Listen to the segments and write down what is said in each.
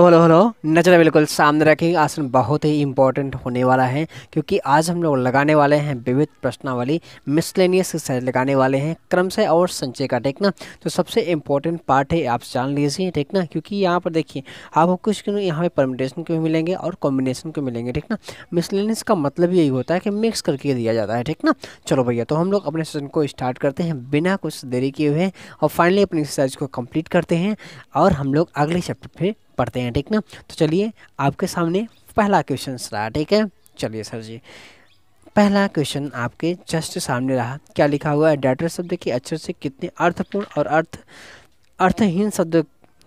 Hello hello. नजर बिल्कुल सामने रखेंगे। आसन बहुत ही इंपॉर्टेंट होने वाला है क्योंकि आज हम लोग लगाने वाले हैं विविध प्रश्नावली मिसलेनियस एक्सरसाइज लगाने वाले हैं क्रमशः और संचय का, ठीक ना। तो सबसे इम्पोर्टेंट पार्ट है, आप जान लीजिए, ठीक ना। क्योंकि यहाँ पर देखिए आपको कुछ यहाँ पे परम्यूटेशन के भी मिलेंगे और कॉम्बिनेशन के मिलेंगे, ठीक ना। मिसलेनियस का मतलब यही होता है कि मिक्स करके दिया जाता है, ठीक ना। चलो भैया, तो हम लोग अपने सेशन को स्टार्ट करते हैं बिना कुछ देरी किए हुए और फाइनली अपनी एक्सरसाइज को कंप्लीट करते हैं और हम लोग अगले चैप्टर पे पढ़ते हैं, ठीक ना। तो चलिए आपके सामने पहला क्वेश्चन रहा, ठीक है। चलिए सर जी, पहला क्वेश्चन आपके जस्ट सामने रहा। क्या लिखा हुआ है? डाटा शब्द के अक्षर से कितने अर्थपूर्ण और अर्थहीन शब्द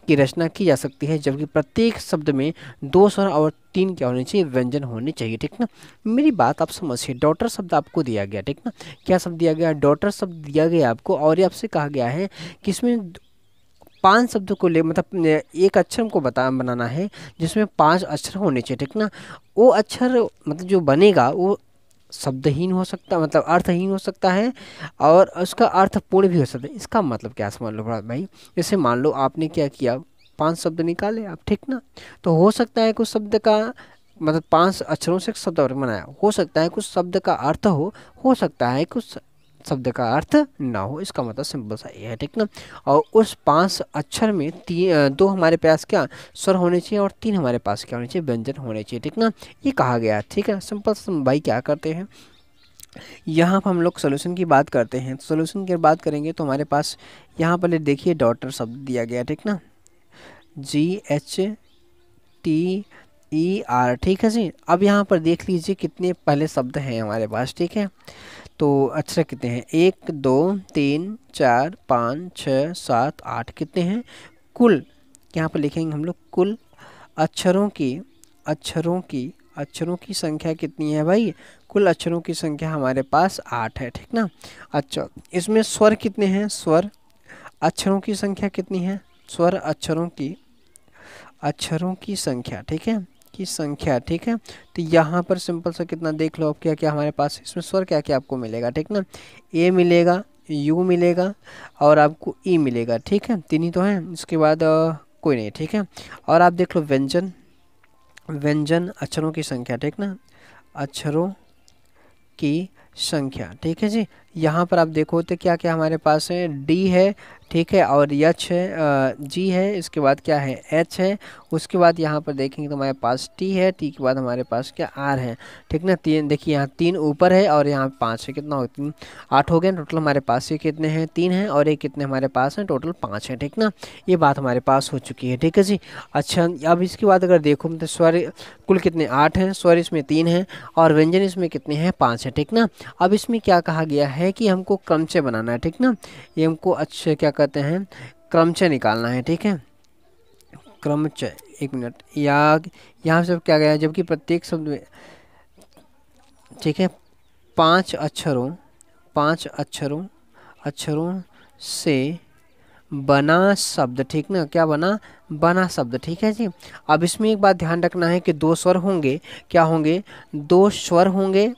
की रचना की जा सकती है, जबकि प्रत्येक शब्द में दो स्वर और तीन क्या होने चाहिए? व्यंजन होने चाहिए, ठीक ना। मेरी बात आप समझिए। डॉटर शब्द आपको दिया गया, ठीक ना। क्या शब्द दिया गया? डॉटर शब्द दिया गया आपको और ये आपसे कहा गया है कि इसमें 5 शब्दों को ले, मतलब एक अक्षर को बनाना है जिसमें 5 अक्षर होने चाहिए, ठीक ना। वो अक्षर मतलब जो बनेगा वो शब्दहीन हो सकता, मतलब अर्थहीन हो सकता है और उसका अर्थपूर्ण भी हो सकता है। इसका मतलब क्या समझ लो भाई। जैसे मान लो आपने क्या किया, 5 शब्द निकाले आप, ठीक ना। तो हो सकता है कुछ शब्द का मतलब 5 अक्षरों से शब्द बनाया, हो सकता है कुछ शब्द का अर्थ हो सकता है कुछ शब्द का अर्थ ना हो। इसका मतलब सिंपल सा ये है, ठीक ना। और उस 5 अक्षर में दो हमारे पास क्या स्वर होने चाहिए और 3 हमारे पास क्या होने चाहिए? व्यंजन होने चाहिए, ठीक ना। ये कहा गया है, ठीक है। सिंपल सा भाई क्या करते हैं, यहाँ पर हम लोग सोल्यूशन की बात करते हैं। सोल्यूशन की बात करेंगे तो हमारे पास यहाँ पर देखिए डॉटर शब्द दिया गया, ठीक ना। GHTER, ठीक है जी। अब यहाँ पर देख लीजिए कितने पहले शब्द हैं हमारे पास, ठीक है। तो अक्षर कितने हैं? 1 2 3 4 5 6 7 8 कितने हैं कुल? यहाँ पर लिखेंगे हम लोग कुल अक्षरों की अक्षरों की अक्षरों की संख्या कितनी है भाई? कुल अक्षरों की संख्या हमारे पास 8 है, ठीक ना। अच्छा, इसमें स्वर कितने हैं? स्वर अक्षरों की संख्या कितनी है? स्वर अक्षरों की संख्या, ठीक है, की संख्या, ठीक है। तो यहाँ पर सिंपल सा कितना देख लो, अब क्या क्या हमारे पास इसमें स्वर क्या क्या आपको मिलेगा, ठीक ना। ए मिलेगा, यू मिलेगा और आपको ई मिलेगा, ठीक है। तीन ही तो हैं, इसके बाद कोई नहीं, ठीक है। और आप देख लो व्यंजन, व्यंजन अक्षरों की संख्या, ठीक ना, अक्षरों की संख्या, ठीक है जी। यहाँ पर आप देखो तो क्या क्या हमारे पास है? डी है, ठीक है, और एच है, जी है, इसके बाद क्या है? एच है, उसके बाद यहाँ पर देखेंगे तो हमारे पास टी है, टी के बाद हमारे पास क्या? आर है, ठीक ना। तीन देखिए, यहाँ 3 ऊपर है और यहाँ 5 है, कितना हो? 3 8 हो गए टोटल हमारे पास। ये कितने हैं? 3 हैं और ये कितने हमारे पास हैं? टोटल 5 है, ठीक ना। ये बात हमारे पास हो चुकी है, ठीक है जी। अच्छा, अब इसके बाद अगर देखो तो स्वर कुल कितने? 8 हैं, स्वर इसमें 3 हैं और व्यंजन इसमें कितने हैं? 5 है, ठीक ना। अब इसमें क्या कहा गया है कि हमको क्रमचय बनाना है, ठीक ना। ये हमको अच्छे क्या कहते हैं? क्रमचय निकालना है, ठीक है। क्रमचय, एक मिनट, या यहाँ से क्या गया है? जबकि प्रत्येक शब्द में, ठीक है, 5 अक्षरों से बना शब्द, ठीक ना। क्या बना? बना शब्द, ठीक है जी। अब इसमें एक बात ध्यान रखना है कि 2 स्वर होंगे, क्या होंगे? 2 स्वर होंगे,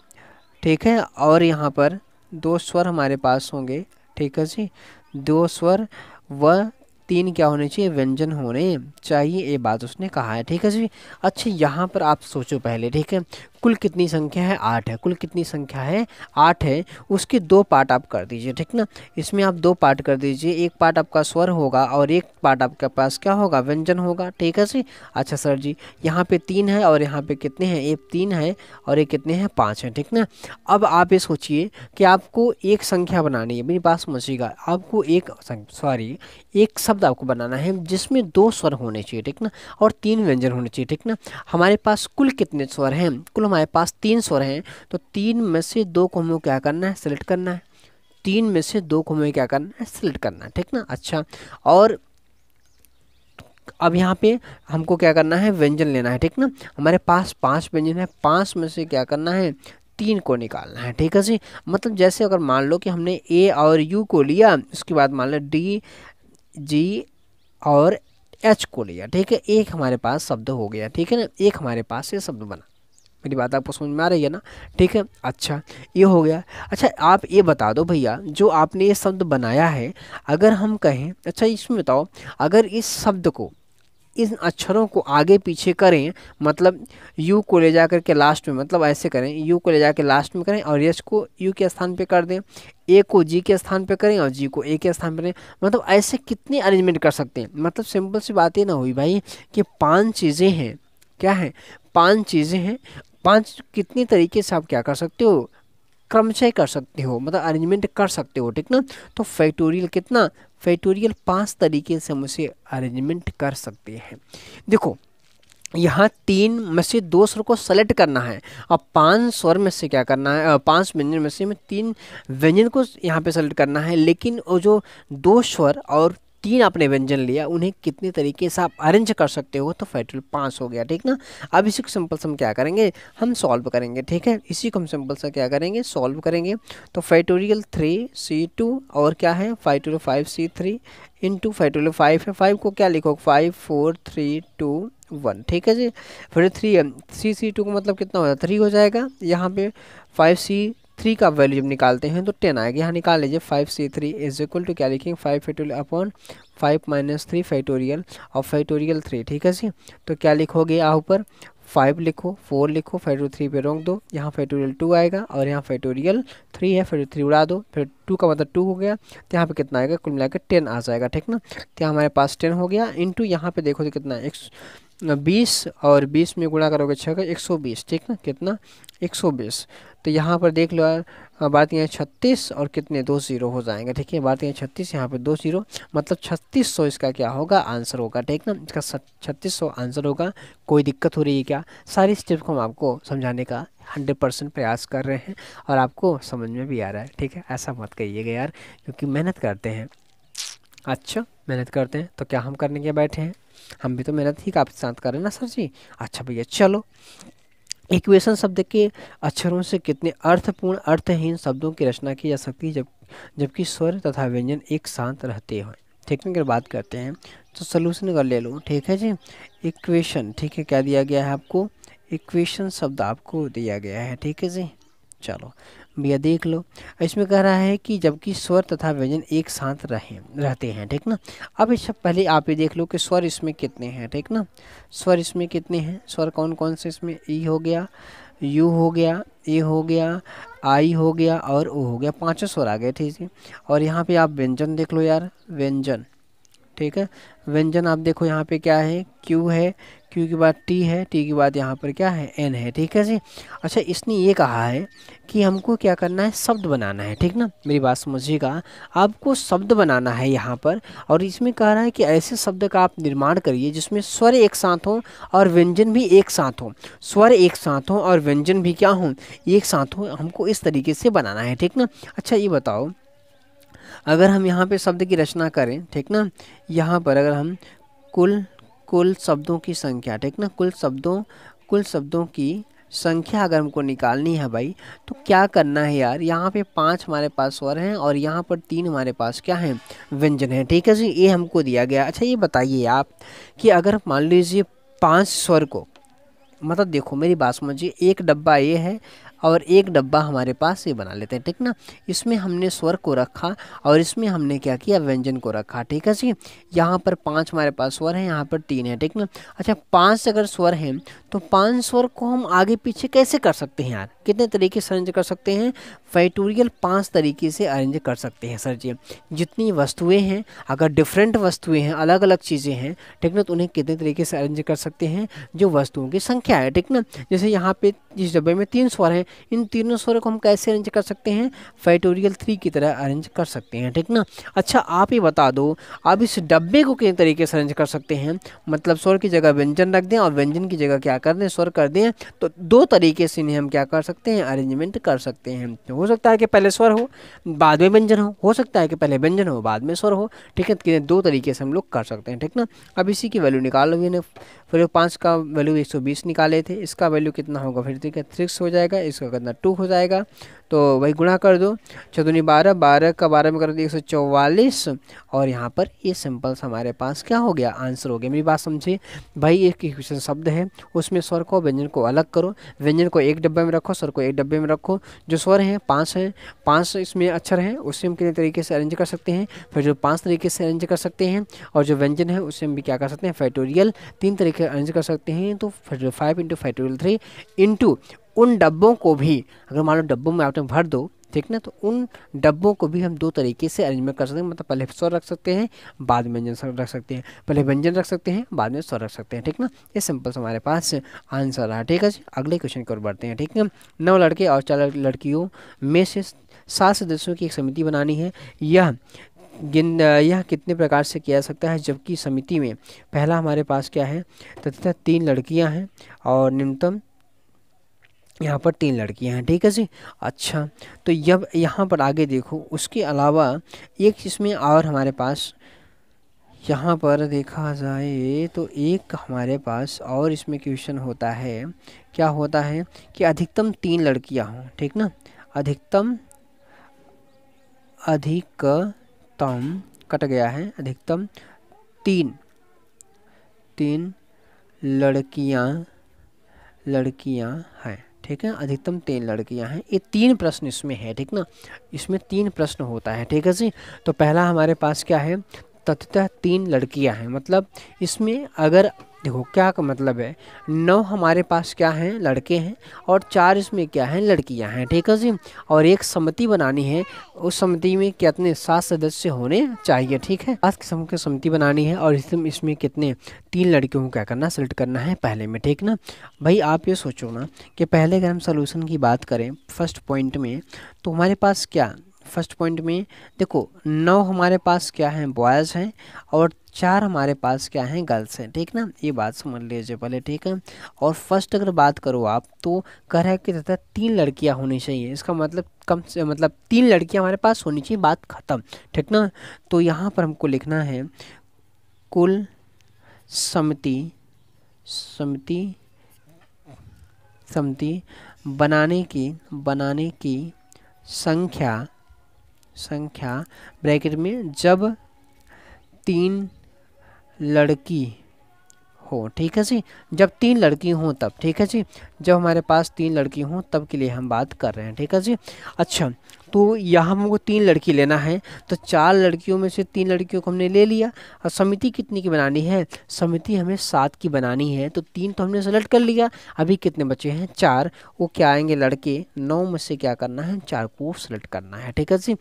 ठीक है। और यहाँ पर 2 स्वर हमारे पास होंगे, ठीक है जी। 2 स्वर व 3 क्या होने चाहिए? व्यंजन होने चाहिए, ये बात उसने कहा है, ठीक है जी। अच्छा, यहाँ पर आप सोचो पहले, ठीक है। कुल कितनी संख्या है? 8 है। कुल कितनी संख्या है? 8 है। उसके 2 पार्ट आप कर दीजिए, ठीक ना। इसमें आप 2 पार्ट कर दीजिए, एक पार्ट आपका स्वर होगा और एक पार्ट आपके पास क्या होगा? व्यंजन होगा, ठीक है जी। अच्छा सर जी, यहाँ पे 3 है और यहाँ पे कितने हैं? एक 3 है और एक कितने हैं? 5 है, ठीक ना। अब आप ये सोचिए कि आपको एक संख्या बनानी है, मेरी बात समझिएगा। आपको एक शब्द आपको बनाना है जिसमें 2 स्वर होने चाहिए, ठीक ना, और 3 व्यंजन होने चाहिए, ठीक ना। हमारे पास कुल कितने स्वर हैं? कुल हमारे पास 3 स्वर हैं। तो 3 में से 2 को हमें क्या करना है? सिलेक्ट करना है। 3 में से 2 को हमें क्या करना है? सिलेक्ट करना है, ठीक ना। अच्छा, और अब यहाँ पे हमको क्या करना है? व्यंजन लेना है, ठीक ना। हमारे पास 5 व्यंजन है, 5 में से क्या करना है? 3 को निकालना है, ठीक है जी। मतलब जैसे अगर मान लो कि हमने ए और यू को लिया, उसके बाद मान लो डी जी और एच को लिया, ठीक है। एक हमारे पास शब्द हो गया, ठीक है ना। एक हमारे पास ये शब्द बना। मेरी बात आपको समझ में आ रही है ना? ठीक है। अच्छा, ये हो गया। अच्छा, आप ये बता दो भैया, जो आपने ये शब्द बनाया है, अगर हम कहें, अच्छा इसमें बताओ, अगर इन अक्षरों को आगे पीछे करें, मतलब यू को ले जाकर के लास्ट में, मतलब ऐसे करें, यू को ले जाकर लास्ट में करें और एच को यू के स्थान पे कर दें, ए को जी के स्थान पे करें और जी को ए के स्थान पे करें, मतलब ऐसे कितने अरेंजमेंट कर सकते हैं। मतलब सिंपल सी बात ये ना हुई भाई कि 5 चीज़ें हैं, क्या है, 5 चीज़ें हैं, 5 कितनी तरीके से आप क्या कर सकते हो, क्रमशः कर सकते हो, मतलब अरेंजमेंट कर सकते हो, ठीक ना। तो फैक्टोरियल कितना, फैक्टोरियल 5 तरीके से हम उसे अरेंजमेंट कर सकते हैं। देखो यहाँ 3 में से 2 स्वर को सेलेक्ट करना है, अब 5 स्वर में से क्या करना है, 5 व्यंजन में से हमें 3 व्यंजन को यहाँ पे सेलेक्ट करना है, लेकिन वो जो 2 स्वर और 3 आपने व्यंजन लिया उन्हें कितने तरीके से आप अरेंज कर सकते हो, तो फैक्टोरियल 5 हो गया, ठीक ना। अब इसी को सिंपल से हम क्या करेंगे, हम सॉल्व करेंगे, ठीक है, इसी को हम सिंपल से क्या करेंगे, सॉल्व करेंगे। तो फैक्टोरियल 3c2 और क्या है फैक्टोरियल 5c3 इंटू फैक्टोरियल 5 है, 5 को क्या लिखो 5 4 3 2 1, ठीक है जी। फिर 3c2 का मतलब कितना हो जाएगा 3 हो जाएगा, यहाँ पे 5c3 का वैल्यू जब निकालते हैं तो 10 आएगा, यहाँ निकाल लीजिए 5c3 इज इक्वल टू क्या लिखेंगे 5 फैक्टोरियल अपॉन 5 माइनस 3 फैक्टोरियल और फैक्टोरियल 3, ठीक है जी। तो क्या लिखोगे यहाँ ऊपर 5 लिखो, 4 लिखो, फैक्टोरियल 3 पे रोक दो, यहाँ फैक्टोरियल 2 आएगा और यहाँ फैक्टोरियल 3 है, फैक्टोरियल 3 उड़ा दो, फिर 2 का मतलब 2 हो गया, तो यहाँ पे कितना आएगा कुल मिलाकर 10 आ जाएगा, ठीक ना। तो हमारे पास 10 हो गया, इंटू यहाँ पे देखो तो कितना है 20 और 20 में गुणा करोगे 6 का 120, ठीक ना, कितना 120। तो यहाँ पर देख लो यार, बात यहाँ 36 और कितने 2 0 हो जाएंगे, ठीक है, बात यहाँ 36 यहाँ पे 2 0, मतलब 3600 इसका क्या होगा आंसर होगा, ठीक ना, इसका 3600 आंसर होगा। कोई दिक्कत हो रही है क्या, सारी स्टेप को हम आपको समझाने का 100% प्रयास कर रहे हैं और आपको समझ में भी आ रहा है, ठीक है, ऐसा मत कहिएगा यार, क्योंकि मेहनत करते हैं। अच्छा मेहनत करते हैं तो क्या हम करने के बैठे हैं, हम भी तो मेहनत ही आपके साथ कर रहे हैं ना सर जी। अच्छा भैया चलो, इक्वेशन शब्द के अक्षरों से कितने अर्थपूर्ण अर्थहीन शब्दों की रचना की जा सकती है जबकि स्वर तथा व्यंजन एक साथ रहते हैं, ठीक है। अगर बात करते हैं तो सोल्यूशन कर ले लो, ठीक है जी। इक्वेशन, ठीक है, क्या दिया गया है आपको, इक्वेशन शब्द आपको दिया गया है, ठीक है जी। चलो भैया देख लो, इसमें कह रहा है कि जबकि स्वर तथा व्यंजन एक साथ रहते हैं, ठीक ना। अब इससे पहले आप ये देख लो कि स्वर इसमें कितने हैं, ठीक ना, स्वर इसमें कितने हैं, स्वर कौन कौन से इसमें, ई हो गया, यू हो गया, ए हो गया, आई हो गया और ओ हो गया, 5 स्वर आ गए, ठीक है। और यहाँ पे आप व्यंजन देख लो यार, व्यंजन, ठीक है, व्यंजन आप देखो यहाँ पे क्या है, क्यू है, क्यू के बाद टी है, टी के बाद यहाँ पर क्या है एन है, ठीक है जी। अच्छा इसने ये कहा है कि हमको क्या करना है, शब्द बनाना है, ठीक ना, मेरी बात समझिएगा, आपको शब्द बनाना है यहाँ पर। और इसमें कह रहा है कि ऐसे शब्द का आप निर्माण करिए जिसमें स्वर एक साथ हो और व्यंजन भी एक साथ हो, स्वर एक साथ हो और व्यंजन भी क्या हो, एक साथ हो, हमको इस तरीके से बनाना है, ठीक ना। अच्छा ये बताओ, अगर हम यहाँ पे शब्द की रचना करें, ठीक ना, यहाँ पर अगर हम कुल शब्दों की संख्या, ठीक ना, कुल शब्दों की संख्या अगर हमको निकालनी है भाई, तो क्या करना है यार, यहाँ पे 5 हमारे पास स्वर हैं और यहाँ पर 3 हमारे पास क्या है व्यंजन है, ठीक है जी, ये हमको दिया गया। अच्छा ये बताइए आप कि अगर मान लीजिए 5 स्वर को, मतलब देखो मेरी बात समझिए, एक डब्बा ये है और एक डब्बा हमारे पास ये बना लेते हैं, ठीक ना, इसमें हमने स्वर को रखा और इसमें हमने क्या किया व्यंजन को रखा, ठीक है जी। यहाँ पर 5 हमारे पास स्वर हैं, यहाँ पर 3 है, ठीक ना। अच्छा 5 अगर स्वर हैं तो 5 स्वर को हम आगे पीछे कैसे कर सकते हैं यार, कितने तरीके से अरेंज कर सकते हैं, फैक्टोरियल 5 तरीके से अरेंज कर सकते हैं सर जी। जितनी वस्तुएं हैं, अगर डिफरेंट वस्तुएं हैं, अलग अलग चीज़ें हैं, ठीक ना, तो उन्हें कितने तरीके से अरेंज कर सकते हैं, जो वस्तुओं की संख्या है, ठीक ना। जैसे यहाँ पे इस डब्बे में 3 स्वर हैं, इन तीनों स्वरों को हम कैसे अरेंज कर सकते हैं, फैक्टोरियल 3 की तरह अरेंज कर सकते हैं, ठीक ना। अच्छा आप ये बता दो, आप इस डब्बे को किस तरीके से अरेंज कर सकते हैं, मतलब स्वर की जगह व्यंजन रख दें और व्यंजन की जगह क्या कर दें स्वर कर दें, तो 2 तरीके से इन्हें हम क्या कर सकते हैं अरेंजमेंट कर सकते हैं। तो हो सकता है कि पहले स्वर हो बाद में व्यंजन हो सकता है कि पहले व्यंजन हो बाद में स्वर हो, ठीक है, तो 2 तरीके से हम लोग कर सकते हैं, ठीक ना। अब इसी की वैल्यू निकाल लो, फिर 5 का वैल्यू 120 निकाले थे, इसका वैल्यू कितना होगा फिर, ठीक है 6 हो जाएगा, इसका कितना 2 हो जाएगा, तो वही गुणा कर दो, 14 12, 12 का 12 में कर दो 144, और यहाँ पर ये सिंपल सा हमारे पास क्या हो गया, आंसर हो गया। मेरी बात समझिए भाई, एक इक्वेशन शब्द है, उसमें स्वर को व्यंजन को अलग करो, व्यंजन को एक डब्बे में रखो, स्वर को एक डब्बे में रखो। जो स्वर है 5 है, 5 इसमें अक्षर हैं, उससे हम कितने तरीके से अरेंज कर सकते हैं, फिर जो 5 तरीके से अरेंज कर सकते हैं, और जो व्यंजन है उससे हम भी क्या कर सकते हैं, फैक्टोरियल 3 तरीके से अरेंज कर सकते हैं। तो 5 इंटू फैक्टोरियल 3 इंटू उन डब्बों को भी, अगर मान लो डब्बों में आपने भर दो, ठीक ना, तो उन डब्बों को भी हम 2 तरीके से अरेंजमेंट कर सकते हैं, मतलब पहले स्वर रख सकते हैं, बाद में व्यंजन रख सकते हैं, पहले व्यंजन रख सकते हैं, बाद में स्वर रख सकते हैं, ठीक ना। ये सिंपल से हमारे पास आंसर रहा, ठीक है जी। अगले क्वेश्चन की ओर बढ़ते हैं, ठीक है। 9 लड़के और 4 लड़कियों में से 7 सदस्यों की एक समिति बनानी है, यह कितने प्रकार से किया जा सकता है, जबकि समिति में पहला हमारे पास क्या है, तथा 3 लड़कियां हैं और न्यूनतम यहाँ पर 3 लड़कियां हैं, ठीक है जी। अच्छा, तो जब यहाँ पर आगे देखो, उसके अलावा एक इसमें और हमारे पास यहाँ पर देखा जाए तो एक हमारे पास और इसमें क्वेश्चन होता है, क्या होता है कि अधिकतम 3 लड़कियां हों, ठीक ना, अधिकतम कट गया है, अधिकतम 3 लड़कियां हैं, ठीक है, अधिकतम 3 लड़कियां हैं। ये 3 प्रश्न इसमें है, ठीक ना, इसमें 3 प्रश्न होता है, ठीक है जी। तो पहला हमारे पास क्या है, ततः 3 लड़कियां हैं, मतलब इसमें अगर देखो क्या का मतलब है, 9 हमारे पास क्या हैं, लड़के हैं, और 4 इसमें क्या हैं, लड़कियां हैं, ठीक है जी। और एक समिति बनानी है, उस समिति में कितने 7 सदस्य होने चाहिए, ठीक है। 5 किस्म की समिति बनानी है, और इसमें कितने 3 लड़कियों को क्या करना, सेलेक्ट करना है पहले में, ठीक ना। भाई आप ये सोचो ना कि पहले अगर हम सोल्यूशन की बात करें फर्स्ट पॉइंट में, तो हमारे पास क्या, फर्स्ट पॉइंट में देखो 9 हमारे पास क्या हैं, बॉयज़ हैं, और 4 हमारे पास क्या हैं, गर्ल्स हैं, ठीक ना, ये बात समझ लीजिए पहले, ठीक है। और फर्स्ट अगर बात करो आप, तो कह रहा है कि तथा 3 लड़कियां होनी चाहिए, इसका मतलब कम से मतलब 3 लड़कियां हमारे पास होनी चाहिए, बात खत्म, ठीक ना। तो यहाँ पर हमको लिखना है कुल समिति बनाने की संख्या ब्रैकेट में जब 3 लड़की हो, ठीक है जी, जब 3 लड़की हों तब, ठीक है जी, जब हमारे पास 3 लड़की हों तब के लिए हम बात कर रहे हैं, ठीक है जी। अच्छा, तो यहाँ हमको 3 लड़की लेना है, तो 4 लड़कियों में से 3 लड़कियों को हमने ले लिया, और समिति कितनी की बनानी है, समिति हमें 7 की बनानी है, तो 3 तो हमने सेलेक्ट कर लिया, अभी कितने बचे हैं, 4, वो क्या आएंगे लड़के, 9 में से क्या करना है, 4 को सेलेक्ट करना है, ठीक है जी।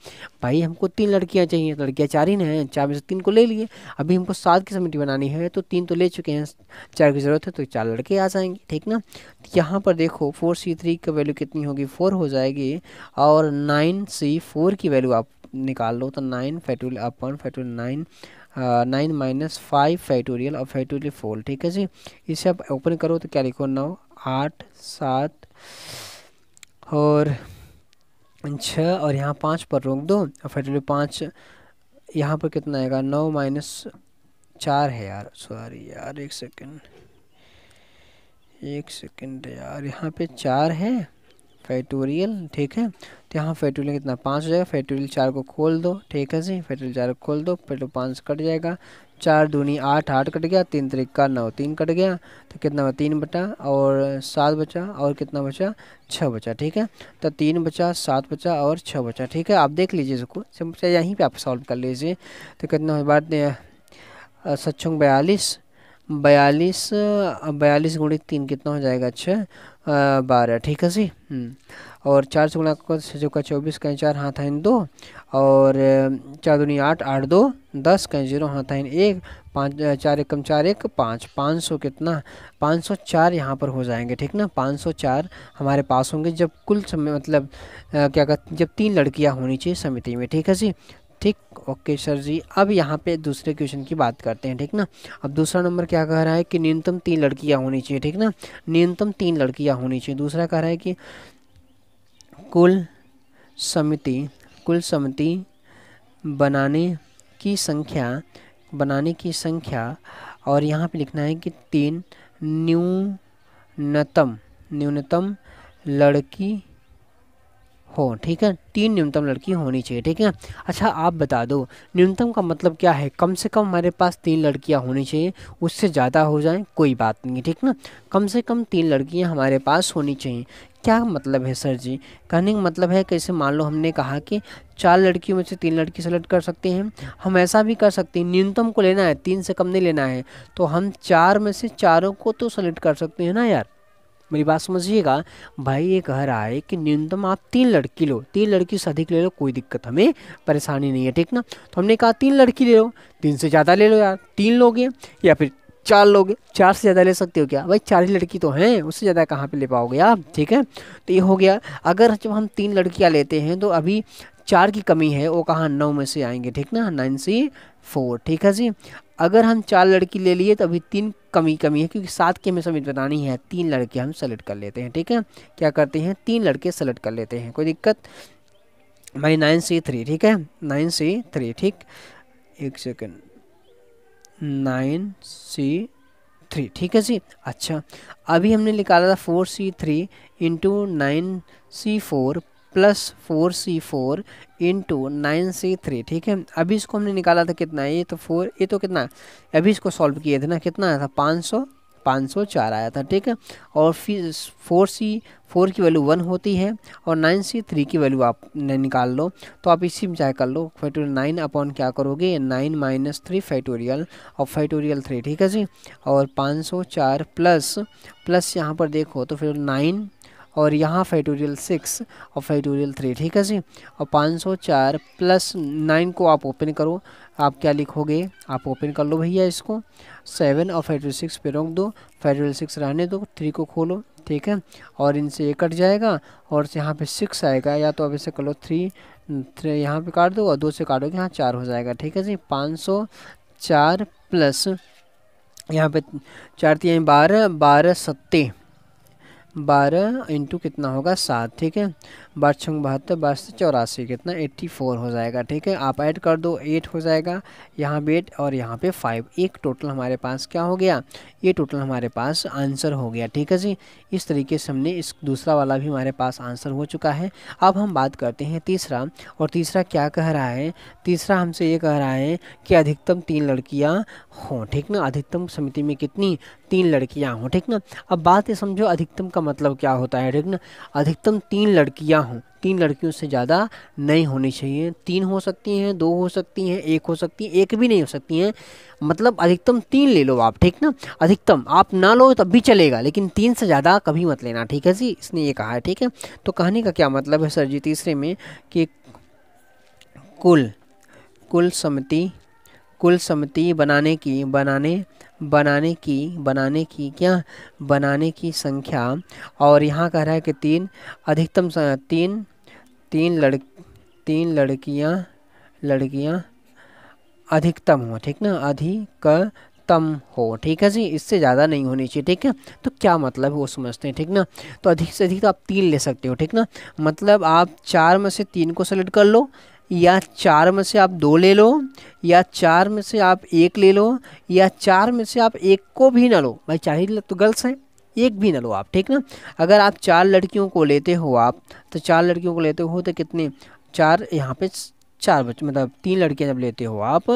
भाई हमको 3 लड़कियाँ चाहिए, तो लड़कियाँ 4 ही ना हैं, 4 में से 3 को ले लिए, अभी हमको 7 की समिति बनानी है, तो 3 तो ले चुके हैं, 4 की ज़रूरत है, तो 4 लड़के आ जाएंगे, ठीक ना। यहाँ पर देखो 4C3 का वैल्यू कितनी होगी, 4 हो जाएगी, और 9C4 की वैल्यू आप निकाल लो, तो 9 factorial upon factorial 9 minus 5 factorial और फैक्टोरियल 4, ठीक है जी। इसे आप ओपन करो तो क्या लिखो, 9 8 7 और 6, और यहाँ 5 पर रोक दो, और फैक्टोरियल 5 यहाँ पर कितना आएगा, 9 माइनस 4 है यार, सॉरी यार, एक सेकेंड यार, यहाँ पे 4 है फैक्टोरियल, ठीक है, तो यहाँ फैक्टोरियल कितना 5 हो जाएगा, फैक्टोरियल 4 को खोल दो, ठीक है जी, फैक्टोरियल 4 को खोल दो, फैक्टोरियल 5 कट जाएगा, 4 दूनी 8, 8 कट गया, 3 त्रिका 9, 3 कट गया, तो कितना 3 बचा, और 7 बचा, और कितना बचा, 6 बचा, ठीक है। तो 3 बचा, 7 बचा और 6 बचा, ठीक है। आप देख लीजिए इसको, सिंपल यहीं पे आप सॉल्व कर लीजिए, तो कितना बात 7 42, 42 गुणित 3 कितना हो जाएगा, 6 12, ठीक है जी। और 4 से गुणा को 6 का 24, कहीं 4 हाथ आइन 2, और 4 दूनी 8, 8 2 10, कहीं 0 हाथ आइन 1, 5 4 एकम 4 1 5, 500 कितना 504 यहाँ पर हो जाएंगे, ठीक ना, 504 हमारे पास होंगे, जब कुल समय मतलब क्या कहते, जब 3 लड़कियाँ होनी चाहिए समिति में, ठीक है जी, ठीक। ओके सर जी, अब यहाँ पे दूसरे क्वेश्चन की बात करते हैं, ठीक ना। अब दूसरा नंबर क्या कह रहा है कि न्यूनतम 3 लड़कियां होनी चाहिए, ठीक ना, न्यूनतम 3 लड़कियां होनी चाहिए। दूसरा कह रहा है कि कुल समिति बनाने की संख्या, और यहाँ पे लिखना है कि 3 न्यूनतम लड़की हो, ठीक है, 3 न्यूनतम लड़की होनी चाहिए, ठीक है। अच्छा आप बता दो न्यूनतम का मतलब क्या है, कम से कम हमारे पास 3 लड़कियां होनी चाहिए, उससे ज़्यादा हो जाए कोई बात नहीं, ठीक ना, कम से कम 3 लड़कियां हमारे पास होनी चाहिए। क्या मतलब है सर जी, कहने का मतलब है कैसे, मान लो हमने कहा कि 4 लड़कियों में से 3 लड़की सेलेक्ट कर सकते हैं, हम ऐसा भी कर सकते हैं, न्यूनतम को लेना है, 3 से कम नहीं लेना है, तो हम 4 में से चारों को तो सेलेक्ट कर सकते हैं ना यार। मेरी बात समझिएगा, भाई ये कह रहा है कि न्यूनतम आप 3 लड़की लो, 3 लड़की से अधिक ले लो कोई दिक्कत हमें परेशानी नहीं है, ठीक ना। तो हमने कहा 3 लड़की ले लो, 3 से ज़्यादा ले लो यार, 3 लोगे या फिर 4 लोगे, 4 से ज़्यादा ले सकते हो क्या भाई, 4 ही लड़की तो हैं, उससे ज़्यादा कहाँ पे ले पाओगे आप, ठीक है। तो ये हो गया। अगर जब हम 3 लड़कियाँ लेते हैं तो अभी 4 की कमी है, वो कहाँ 9 में से आएंगे, ठीक ना, 9C4, ठीक है जी। अगर हम 4 लड़की ले लिए तो अभी 3 कमी है, क्योंकि 7 की हमें समित बतानी है, 3 लड़के हम सेलेक्ट कर लेते हैं, ठीक है। क्या करते हैं, 3 लड़के सेलेक्ट कर लेते हैं, कोई दिक्कत भाई। 9C3, ठीक है, 9C3, ठीक, एक सेकंड, 9C3, ठीक है जी। अच्छा अभी हमने निकाला था 4C3 into 9C4 plus 4C4 into 9C3, ठीक है। अभी इसको हमने निकाला था कितना है, ये तो 4, ये तो कितना, अभी इसको सॉल्व किए थे ना, कितना आया था 504 आया था, ठीक है। और फिर 4C4 की वैल्यू 1 होती है और 9C3 की वैल्यू आप निकाल लो, तो आप इसी में चाहे कर लो, फैक्टोरियल 9 अपॉन क्या करोगे, 9 माइनस 3 फैक्टोरियल और फैक्टोरियल 3, ठीक है जी। और 504 प्लस यहाँ पर देखो तो फिर 9 और यहाँ फैक्टोरियल 6 और फैक्टोरियल 3, ठीक है जी। और 504 प्लस 9 को आप ओपन करो, आप क्या लिखोगे, आप ओपन कर लो भैया इसको, 7 और फैक्टोरियल 6 पे रोक दो, फैक्टोरियल 6 रहने दो, 3 को खोलो, ठीक है। और इनसे ये कट जाएगा और यहाँ पे 6 आएगा, या तो अब इसे कर लो 3 यहाँ पे काट दो और 2 से काटोगे, यहाँ 4 हो जाएगा, ठीक है जी। 504 प्लस यहाँ पे 4 3 12, 12 सत्ते 12 इंटू कितना होगा 7, ठीक है, 12 6 72, 12 से 84 कितना 84 हो जाएगा, ठीक है। आप ऐड कर दो 8 हो जाएगा, यहाँ पे 8 और यहाँ पे 5, एक टोटल हमारे पास क्या हो गया, ये टोटल हमारे पास आंसर हो गया, ठीक है जी। इस तरीके से हमने इस दूसरा वाला भी हमारे पास आंसर हो चुका है। अब हम बात करते हैं तीसरा, और तीसरा क्या कह रहा है, तीसरा हमसे ये कह रहा है कि अधिकतम 3 लड़कियाँ हों, ठीक ना, अधिकतम समिति में कितनी 3 लड़कियाँ हों, ठीक ना। अब बात ये समझो अधिकतम का मतलब क्या होता है, ठीक ना, अधिकतम 3 लड़कियाँ हों, 3 लड़कियों से ज़्यादा नहीं होनी चाहिए, 3 हो सकती हैं, 2 हो सकती हैं, 1 हो सकती है, 1 भी नहीं हो सकती हैं, मतलब अधिकतम 3 ले लो आप, ठीक ना। अधिकतम आप ना लो तब भी चलेगा, लेकिन 3 से ज़्यादा कभी मत लेना, ठीक है जी, इसने ये कहा है, ठीक है। तो कहने का क्या मतलब है सर जी तीसरे में कि कुल कुल समिति कुल समिति बनाने की संख्या, और यहाँ कह रहा है कि 3 अधिकतम 3 लड़कियाँ अधिकतम हो, ठीक ना, अधिकतम हो, ठीक है जी, इससे ज़्यादा नहीं होनी चाहिए, ठीक है। तो क्या मतलब है वो समझते हैं, ठीक ना। तो अधिक से अधिक तो आप 3 ले सकते हो, ठीक ना, मतलब आप 4 में से 3 को सेलेक्ट कर लो, या 4 में से आप 2 ले लो, या 4 में से आप 1 ले लो, या 4 में से आप 1 को भी ना लो, भाई 4 ही तो गर्ल्स हैं, 1 भी ना लो आप, ठीक ना। अगर आप 4 लड़कियों को लेते हो आप, तो 4 लड़कियों को लेते हो तो कितने 4 यहाँ पे 4 बच्चे, मतलब 3 लड़कियां जब लेते हो आप,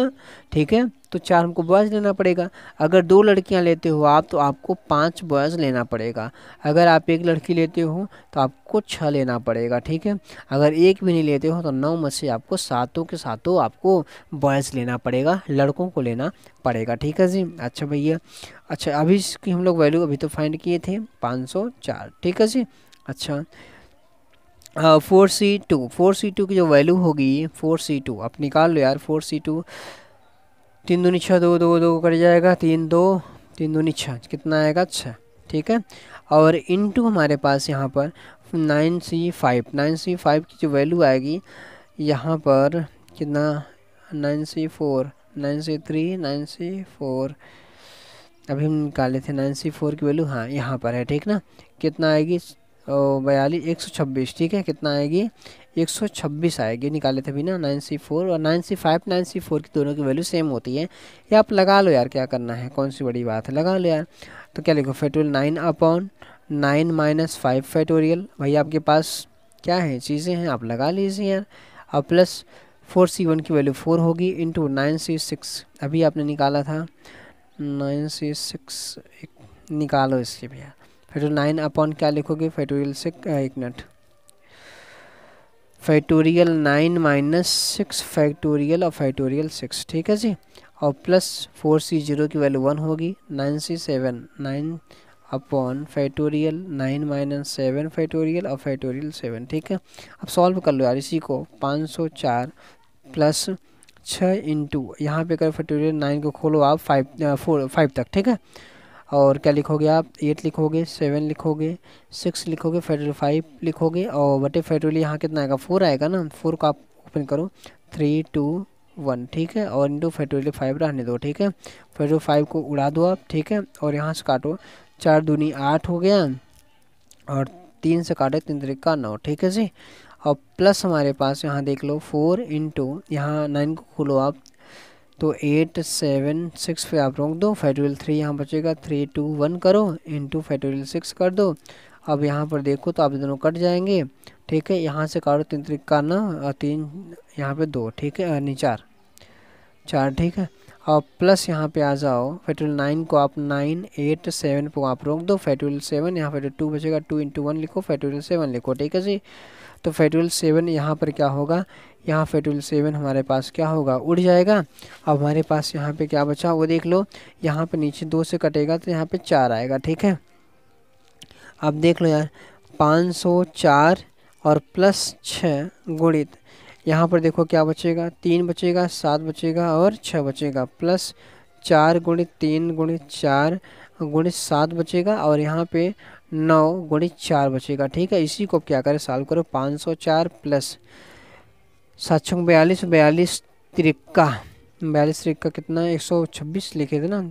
ठीक है, तो 4 हमको बॉयज़ लेना पड़ेगा। अगर 2 लड़कियां लेते हो आप तो आपको 5 बॉयज़ लेना पड़ेगा। अगर आप 1 लड़की लेते हो तो आपको 6 लेना पड़ेगा, ठीक है। अगर 1 भी नहीं लेते हो तो 9 में से आपको सातों के सातों आपको बॉयज़ लेना पड़ेगा, लड़कों को लेना पड़ेगा, ठीक है जी। अच्छा भैया, अच्छा अभी इसकी हम लोग वैल्यू अभी तो फाइंड किए थे 504, ठीक है जी। अच्छा 4C2 की जो वैल्यू होगी 4C2 आप निकाल लो यार, 4C2 3 दूनी 6, 2 2 2 कट जाएगा, 3 2 3 दूनी 6 कितना आएगा 6, ठीक है। और इनटू हमारे पास यहाँ पर 9C5 की जो वैल्यू आएगी यहाँ पर कितना 9C4 9C3 9C4, अभी हम निकाले थे 9C4 की वैल्यू, हाँ यहाँ पर है, ठीक ना, कितना आएगी 42 126, ठीक है, कितना आएगी 126 आएगी, निकाले थे अभी ना 9C4 और 9C4 की दोनों की वैल्यू सेम होती है। ये आप लगा लो यार, क्या करना है, कौन सी बड़ी बात है, लगा लो यार। तो क्या लिखो फैक्टोरियल 9 अपॉन 9 माइनस 5 फैक्टोरियल, भाई आपके पास क्या है चीज़ें हैं आप लगा लीजिए यार। अब प्लस 4c1 की वैल्यू 4 होगी इंटू 9c6, अभी आपने निकाला था 9c6, निकालो इसके भैया। फैक्टोरियल 9 अपॉन क्या लिखोगे फैक्टोरियल 6, एक मिनट, फैक्टोरियल 9 माइनस 6 फैक्टोरियल और फैक्टोरियल 6, ठीक है जी। और प्लस 4c0 की वैल्यू 1 होगी, 9c7 9 upon factorial 9 minus 7 factorial और फैक्टोरियल 7, ठीक है। अब सॉल्व कर लो यार इसी को, 504 प्लस 6 इंटू यहाँ पे कर फैक्टोरियल 9 को खोलो आप 5 तक, ठीक है। और क्या लिखोगे आप 8 लिखोगे, 7 लिखोगे, 6 लिखोगे, फैक्टोरियल 5 लिखोगे और बटे फैक्टोरियल यहाँ कितना आएगा 4 आएगा ना, 4 को आप ओपन करो 3 2 1, ठीक है। और इंटू फैक्टोरियल 5 रहने दो, ठीक है। फैक्टोरियल 5 को उड़ा दो आप, ठीक है। और यहाँ से काटो, 4 दूनी 8 हो गया और 3 से काटे 3 त्रिका 9, ठीक है जी। और प्लस हमारे पास यहाँ देख लो 4 इंटू यहाँ 9 को खोलो आप तो 8 7 6 पे आप रोक दो, फैक्टोरियल 3 यहाँ बचेगा, 3 2 1 करो इंटू फैक्टोरियल 6 कर दो। अब यहाँ पर देखो तो आप दोनों कट जाएंगे, ठीक है। यहाँ से काटो 3 त्रिका 9 और 3 यहाँ पे 2, ठीक है, नहीं 4, ठीक है। और प्लस यहाँ पे आ जाओ, फैक्टोरियल 9 को आप 9 8 7 को आप रोक दो, फैक्टोरियल 7 यहाँ फैक्टोरियल 2 बचेगा, 2 इंटू 1 लिखो, फैक्टोरियल 7 लिखो, ठीक है जी। तो फैक्टोरियल 7 यहाँ पर क्या होगा, यहाँ फैक्टोरियल 7 हमारे पास क्या होगा उड़ जाएगा। अब हमारे पास यहाँ पे क्या बचा वो देख लो, यहाँ पे नीचे 2 से कटेगा तो यहाँ पे 4 आएगा, ठीक है। अब देख लो यार 504 और प्लस 6 गुणित यहाँ पर देखो क्या बचेगा, 3 बचेगा, 7 बचेगा और 6 बचेगा, प्लस 4 गुणित 3 गुणित 4 गुणित 7 बचेगा और यहाँ पे 9 गुणित 4 बचेगा, ठीक है। इसी को क्या करें सॉल्व करो, 504 प्लस 7 6 42, 42 त्रिक्का 42 त्रिक्का कितना 126 लिखे थे ना,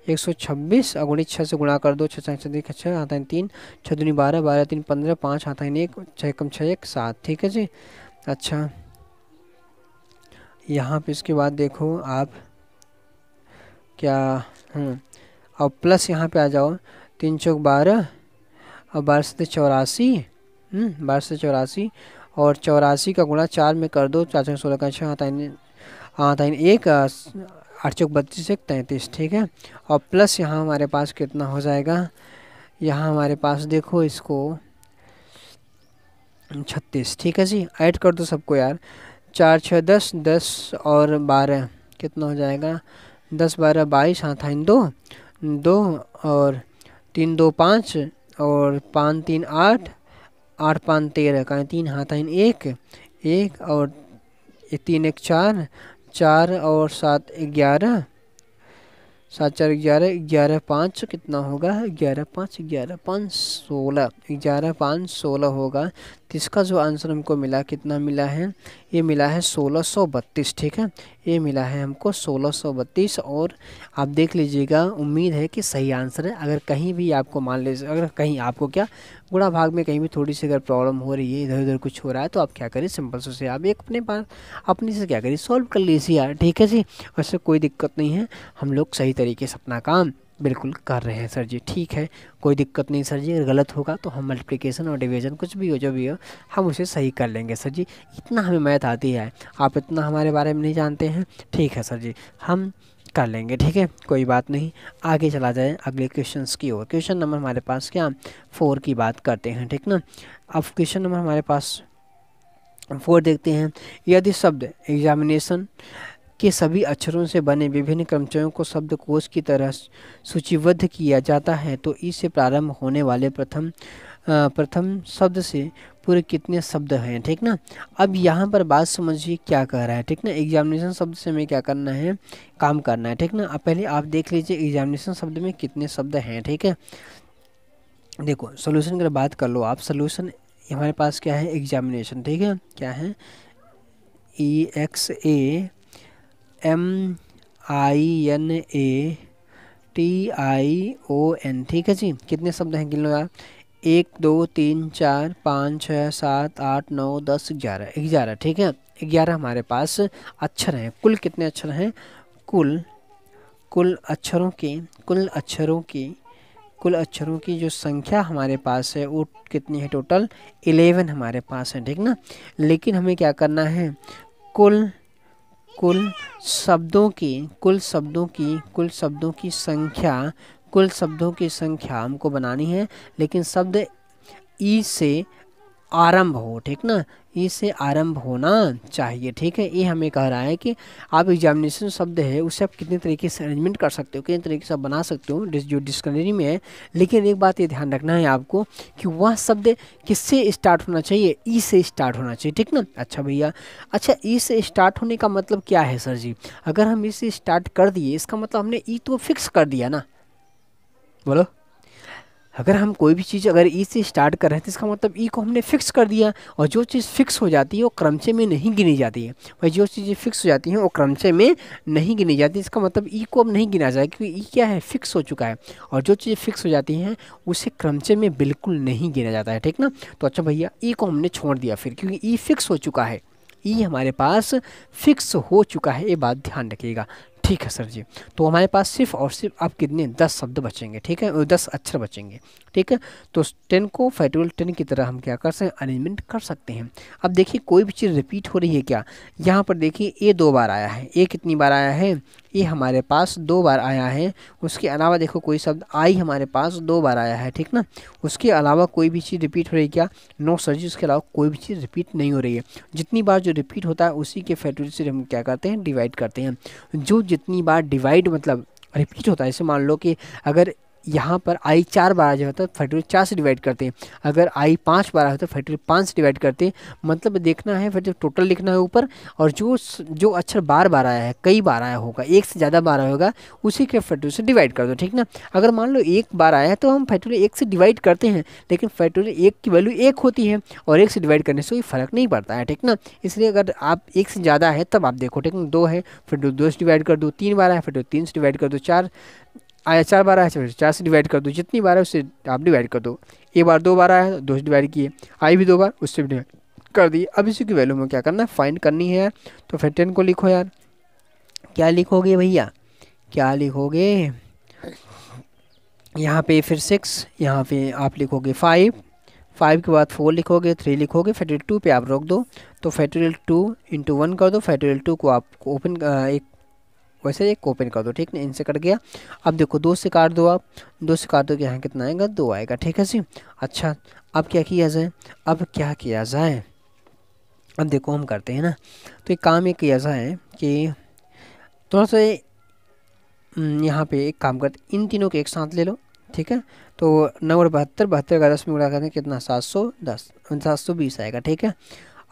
126 और गुणित 6 से गुणा कर दो, 6 6 आता है 3, 6 दूनी 12, 12 3 15, 5 आता है 1, 6 कम 6 1 7, ठीक है जी। अच्छा यहाँ पे इसके बाद देखो आप क्या, और प्लस यहाँ पे आ जाओ, 3 चौक 12 और 12 से 84, 12 से 84 और 84 का गुणा 4 में कर दो, 4 16 का 6 आता है 1, 8 चौक 32 1 33, ठीक है। और प्लस यहाँ हमारे पास कितना हो जाएगा, यहाँ हमारे पास देखो इसको 36, ठीक है जी। ऐड कर दो सबको यार, 4 6 10 10 और 12 कितना हो जाएगा, 10 12 22, हाथ आइन 2 2 और 3 2 5 और 5 3 8, 8 5 13 का 3, हाथ आइन 1 1 और 3 1 4, 4 और 7 11, 7 4 11, 11 5 कितना होगा, 11 5 11 5 16, 11 5 16 होगा। तो इसका जो आंसर हमको मिला कितना मिला है, ये मिला है 1632, ठीक है। ये मिला है हमको 1632 और आप देख लीजिएगा, उम्मीद है कि सही आंसर है। अगर कहीं भी आपको मान लीजिए, अगर कहीं आपको क्या गुणा भाग में कहीं भी थोड़ी सी अगर प्रॉब्लम हो रही है, इधर उधर कुछ हो रहा है, तो आप क्या करिए सिंपल से आप एक अपने पास अपने से क्या करिए सॉल्व कर लीजिए यार, ठीक है जी। वैसे कोई दिक्कत नहीं है, हम लोग सही तरीके से अपना काम बिल्कुल कर रहे हैं सर जी, ठीक है, कोई दिक्कत नहीं सर जी। अगर गलत होगा तो हम मल्टीप्लिकेशन और डिवीजन कुछ भी हो जो भी हो हम उसे सही कर लेंगे सर जी, इतना हमें मैथ आती है, आप इतना हमारे बारे में नहीं जानते हैं, ठीक है सर जी, हम कर लेंगे, ठीक है, कोई बात नहीं। आगे चला जाए अगले क्वेश्चंस की ओर। क्वेश्चन नंबर हमारे पास क्या 4 की बात करते हैं, ठीक ना। अब क्वेश्चन नंबर हमारे पास 4 देखते हैं, यदि शब्द एग्जामिनेशन के सभी अक्षरों से बने विभिन्न क्रमचयों को शब्दकोश की तरह सूचीबद्ध किया जाता है तो इससे प्रारंभ होने वाले प्रथम शब्द से पूरे कितने शब्द हैं, ठीक ना। अब यहाँ पर बात समझिए क्या कह रहा है, ठीक ना। एग्जामिनेशन शब्द से हमें क्या करना है, काम करना है, ठीक ना। अब पहले आप देख लीजिए एग्जामिनेशन शब्द में कितने शब्द हैं, ठीक है। देखो सोल्यूशन की बात कर लो आप, सोल्यूशन हमारे पास क्या है एग्जामिनेशन, ठीक है, क्या है EXAMINATION, ठीक है जी। कितने शब्द हैं गिन लो यार, 1 2 3 4 5 6 7 8 9 10 11 11, ठीक है। 11 हमारे पास अक्षर हैं। कुल कितने अक्षर हैं, कुल अक्षरों की कुल अक्षरों की जो संख्या हमारे पास है वो कितनी है, टोटल 11 हमारे पास है, ठीक ना। लेकिन हमें क्या करना है, कुल कुल शब्दों की कुल शब्दों की संख्या हमको बनानी है, लेकिन शब्द ई से आरंभ हो, ठीक ना, ई से आरंभ होना चाहिए, ठीक है। ये हमें कह रहा है कि आप एग्जामिनेशन शब्द है उसे आप कितने तरीके से अरेंजमेंट कर सकते हो, कितने तरीके से आप बना सकते हो जो डिक्शनरी में है। लेकिन एक बात ये ध्यान रखना है आपको कि वह शब्द किससे स्टार्ट होना चाहिए, ई से स्टार्ट होना चाहिए, ठीक ना। अच्छा भैया, अच्छा ई से स्टार्ट होने का मतलब क्या है सर जी? अगर हम ई से स्टार्ट कर दिए इसका मतलब हमने ई तो फिक्स कर दिया ना, बोलो। अगर हम कोई भी चीज़ अगर ई से स्टार्ट कर रहे हैं तो इसका मतलब ई को हमने फिक्स कर दिया, और जो चीज़ फिक्स हो जाती है वो क्रमचय में नहीं गिनी जाती है भाई। जो चीज़ें फिक्स हो जाती हैं वो क्रमचय में नहीं गिनी जाती, इसका मतलब ई को अब नहीं गिना जाए क्योंकि ई क्या है, फिक्स हो चुका है। और जो चीज़ें फिक्स हो जाती हैं उसे क्रमचय में बिल्कुल नहीं गिना जाता है, ठीक ना। तो अच्छा भैया, ई को हमने छोड़ दिया फिर, क्योंकि ई फिक्स हो चुका है, ई हमारे पास फिक्स हो चुका है, ये बात ध्यान रखिएगा, ठीक है सर जी। तो हमारे पास सिर्फ और सिर्फ आप कितने 10 शब्द बचेंगे, ठीक है, 10 अक्षर बचेंगे, ठीक है। तो 10 को फैक्टोरियल 10 की तरह हम क्या कर सकते हैं, अरेंजमेंट कर सकते हैं। अब देखिए कोई भी चीज़ रिपीट हो रही है क्या, यहाँ पर देखिए ए 2 बार आया है, ए कितनी बार आया है, ए हमारे पास 2 बार आया है। उसके अलावा देखो कोई शब्द आई हमारे पास 2 बार आया है, ठीक ना। उसके अलावा कोई भी चीज़ रिपीट हो रही है क्या, नो सर जी, उसके अलावा कोई भी चीज़ रिपीट नहीं हो रही है। जितनी बार जो रिपीट होता है उसी के फैक्टोरियल से हम क्या करते हैं, डिवाइड करते हैं। जो जितनी बार डिवाइड मतलब रिपीट होता है, जैसे मान लो कि अगर यहाँ पर आई 4 बार आ जाए तो फैक्टोरियल 4 से डिवाइड करते हैं, अगर आई 5 बार आए तो फैक्टोरियल 5 से डिवाइड करते हैं। मतलब देखना है फिर टोटल लिखना है ऊपर, और जो अक्षर बार बार आया है, कई बार आया होगा, एक से ज़्यादा बार आया होगा, उसी के फैक्टोरियल से डिवाइड कर दो, ठीक ना। अगर मान लो 1 बार आया है तो हम फैक्टोरियल 1 से डिवाइड करते हैं, लेकिन फैक्टोरियल 1 की वैल्यू 1 होती है और 1 से डिवाइड करने से कोई फ़र्क नहीं पड़ता है, ठीक ना। इसलिए अगर आप 1 से ज़्यादा है तब आप देखो, ठीक ना, 2 है फिर 2 से डिवाइड कर दो, 3 बार आया फिर 3 से डिवाइड कर दो, 4 आया 4 बार आया फिर 4 से डिवाइड कर दो, जितनी बार है उससे आप डिवाइड कर दो। एक बार 2 बार आया 2 से डिवाइड किए, आई भी 2 बार उससे भी डिवाइड कर दिए। अब इसी की वैल्यू में क्या करना है, फाइंड करनी है यार। तो फिर 10 को लिखो यार, क्या लिखोगे भैया, क्या लिखोगे, यहाँ पे फिर 6, यहाँ पे आप लिखोगे 5, 5 के बाद 4 लिखोगे, 3 लिखोगे, फैक्टोरियल 2 पे आप रोक दो। तो फैक्टोरियल 2 इंटू 1 कर दो, फैक्टोरियल 2 को आप ओपन एक वैसे एक ओपन कर दो, ठीक ना, इनसे कट गया। अब देखो 2 से काट दो, आप 2 से काट दो कि यहाँ कितना आएगा, 2 आएगा, ठीक है जी। अच्छा अब क्या किया जाए, अब देखो हम करते हैं ना, तो एक काम ये किया जाए कि थोड़ा सा यहाँ पे एक काम करते, इन तीनों के एक साथ ले लो, ठीक है। तो 9 और 72, 72 का 10 में गुणा करते हैं कितना, 710, 720 आएगा, ठीक है।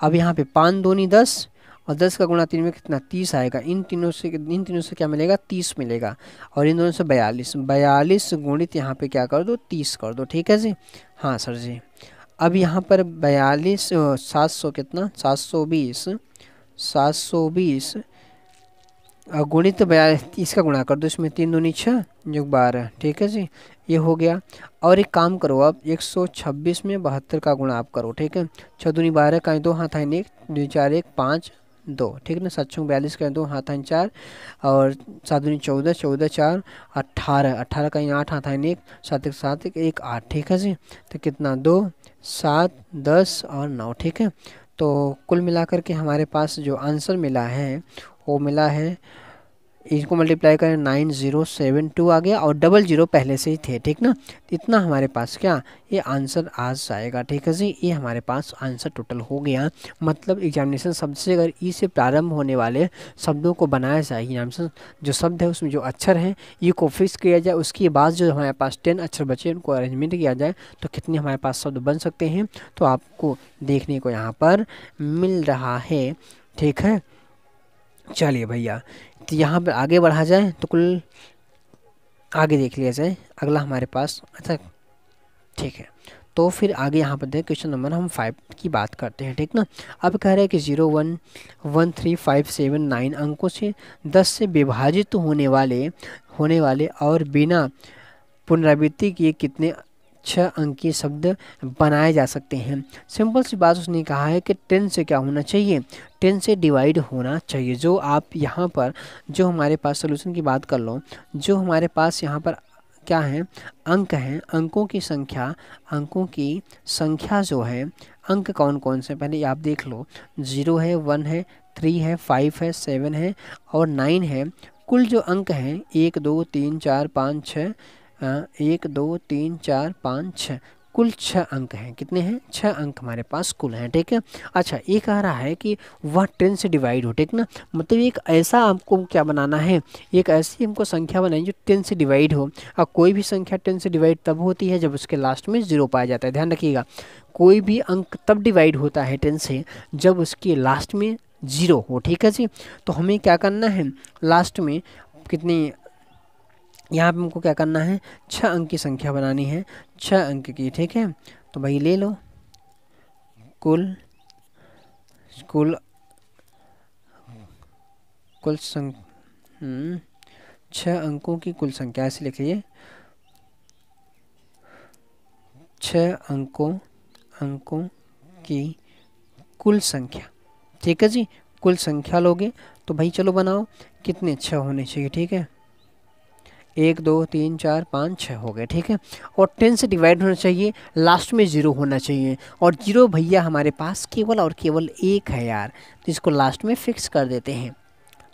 अब यहाँ पे 5 दूनी 10 और 10 का गुणा 3 में कितना, 30 आएगा। इन तीनों से क्या मिलेगा, 30 मिलेगा। और इन दोनों से 42 गुणित यहाँ पे क्या कर दो, 30 कर दो, ठीक है जी। हाँ सर जी। अब यहाँ पर 42 700 कितना, 720 गुणित 30 का गुणा कर दो, इसमें 3 दूनी 6 जो 12, ठीक है जी, ये हो गया। और एक काम करो आप 126 में 72 का गुणा आप करो, ठीक है। 6 दूनी 12 का 2 हाथ आइन 1, 2 4 1 5 2, ठीक है ना। 7 6 42 का 2 हाथ आइन 4 और 7 दूनी 14, 14 4 18, 18 का 8 हाथ आइन 1, 7 1 7 1 8, ठीक है जी। तो कितना 2 7 10 और 9, ठीक है। तो कुल मिलाकर के हमारे पास जो आंसर मिला है वो मिला है, इसको मल्टीप्लाई करें 9072 आ गया, और 00 पहले से ही थे, ठीक ना। इतना हमारे पास क्या ये आंसर आ जाएगा, ठीक है जी। ये हमारे पास आंसर टोटल हो गया। मतलब एग्जामिनेशन शब्द से अगर ई से प्रारंभ होने वाले शब्दों को बनाया जाए, एग्जामिनेशन जो शब्द है उसमें जो अक्षर हैं ये को फिक्स किया जाए, उसके बाद जो हमारे पास 10 अक्षर बचे उनको अरेंजमेंट किया जाए तो कितने हमारे पास शब्द बन सकते हैं, तो आपको देखने को यहाँ पर मिल रहा है, ठीक है। चलिए भैया, तो यहाँ पर आगे बढ़ा जाए तो कुल आगे देख लिया जाए अगला हमारे पास, अच्छा ठीक है। तो फिर आगे यहाँ पर देख क्वेश्चन नंबर हम 5 की बात करते हैं, ठीक ना। अब कह रहे हैं कि 0 1 1 3 5 7 9 अंकों से 10 से विभाजित होने वाले और बिना पुनरावृत्ति किए कितने 6 अंकीय शब्द बनाए जा सकते हैं। सिंपल सी बात उसने कहा है कि 10 से क्या होना चाहिए, 10 से डिवाइड होना चाहिए। जो आप यहाँ पर जो हमारे पास सोल्यूशन की बात कर लो, जो हमारे पास यहाँ पर क्या है, अंक हैं, अंकों की संख्या जो है, अंक कौन कौन से पहले आप देख लो, 0 है, 1 है, 3 है, 5 है, 7 है और 9 है। कुल जो अंक हैं 1 2 3 4 5 6, 1 2 3 4 5 6, कुल 6 अंक हैं। कितने हैं, 6 अंक हमारे पास कुल हैं, ठीक है। अच्छा, ये कह रहा है कि वह 10 से डिवाइड हो, ठीक ना, मतलब एक ऐसा हमको क्या बनाना है, एक ऐसी हमको संख्या बनाई जो 10 से डिवाइड हो। और कोई भी संख्या 10 से डिवाइड तब होती है जब उसके लास्ट में 0 पाया जाता है, ध्यान रखिएगा। कोई भी अंक तब डिवाइड होता है 10 से जब उसके लास्ट में 0 हो, ठीक है जी। तो हमें क्या करना है, लास्ट में कितनी, यहाँ पे हमको क्या करना है, 6 अंक की संख्या बनानी है, 6 अंक की, ठीक है। तो भाई ले लो कुल कुल कुल 6 अंकों की कुल संख्या, ऐसे लिखिए, 6 अंकों की कुल संख्या, ठीक है जी। कुल संख्या लोगे तो भाई चलो बनाओ, कितने, 6 होने चाहिए, ठीक है। 1 2 3 4 5 6 हो गए, ठीक है। और 10 से डिवाइड होना चाहिए, लास्ट में 0 होना चाहिए, और 0 भैया हमारे पास केवल और केवल 1 है यार, तो इसको लास्ट में फिक्स कर देते हैं।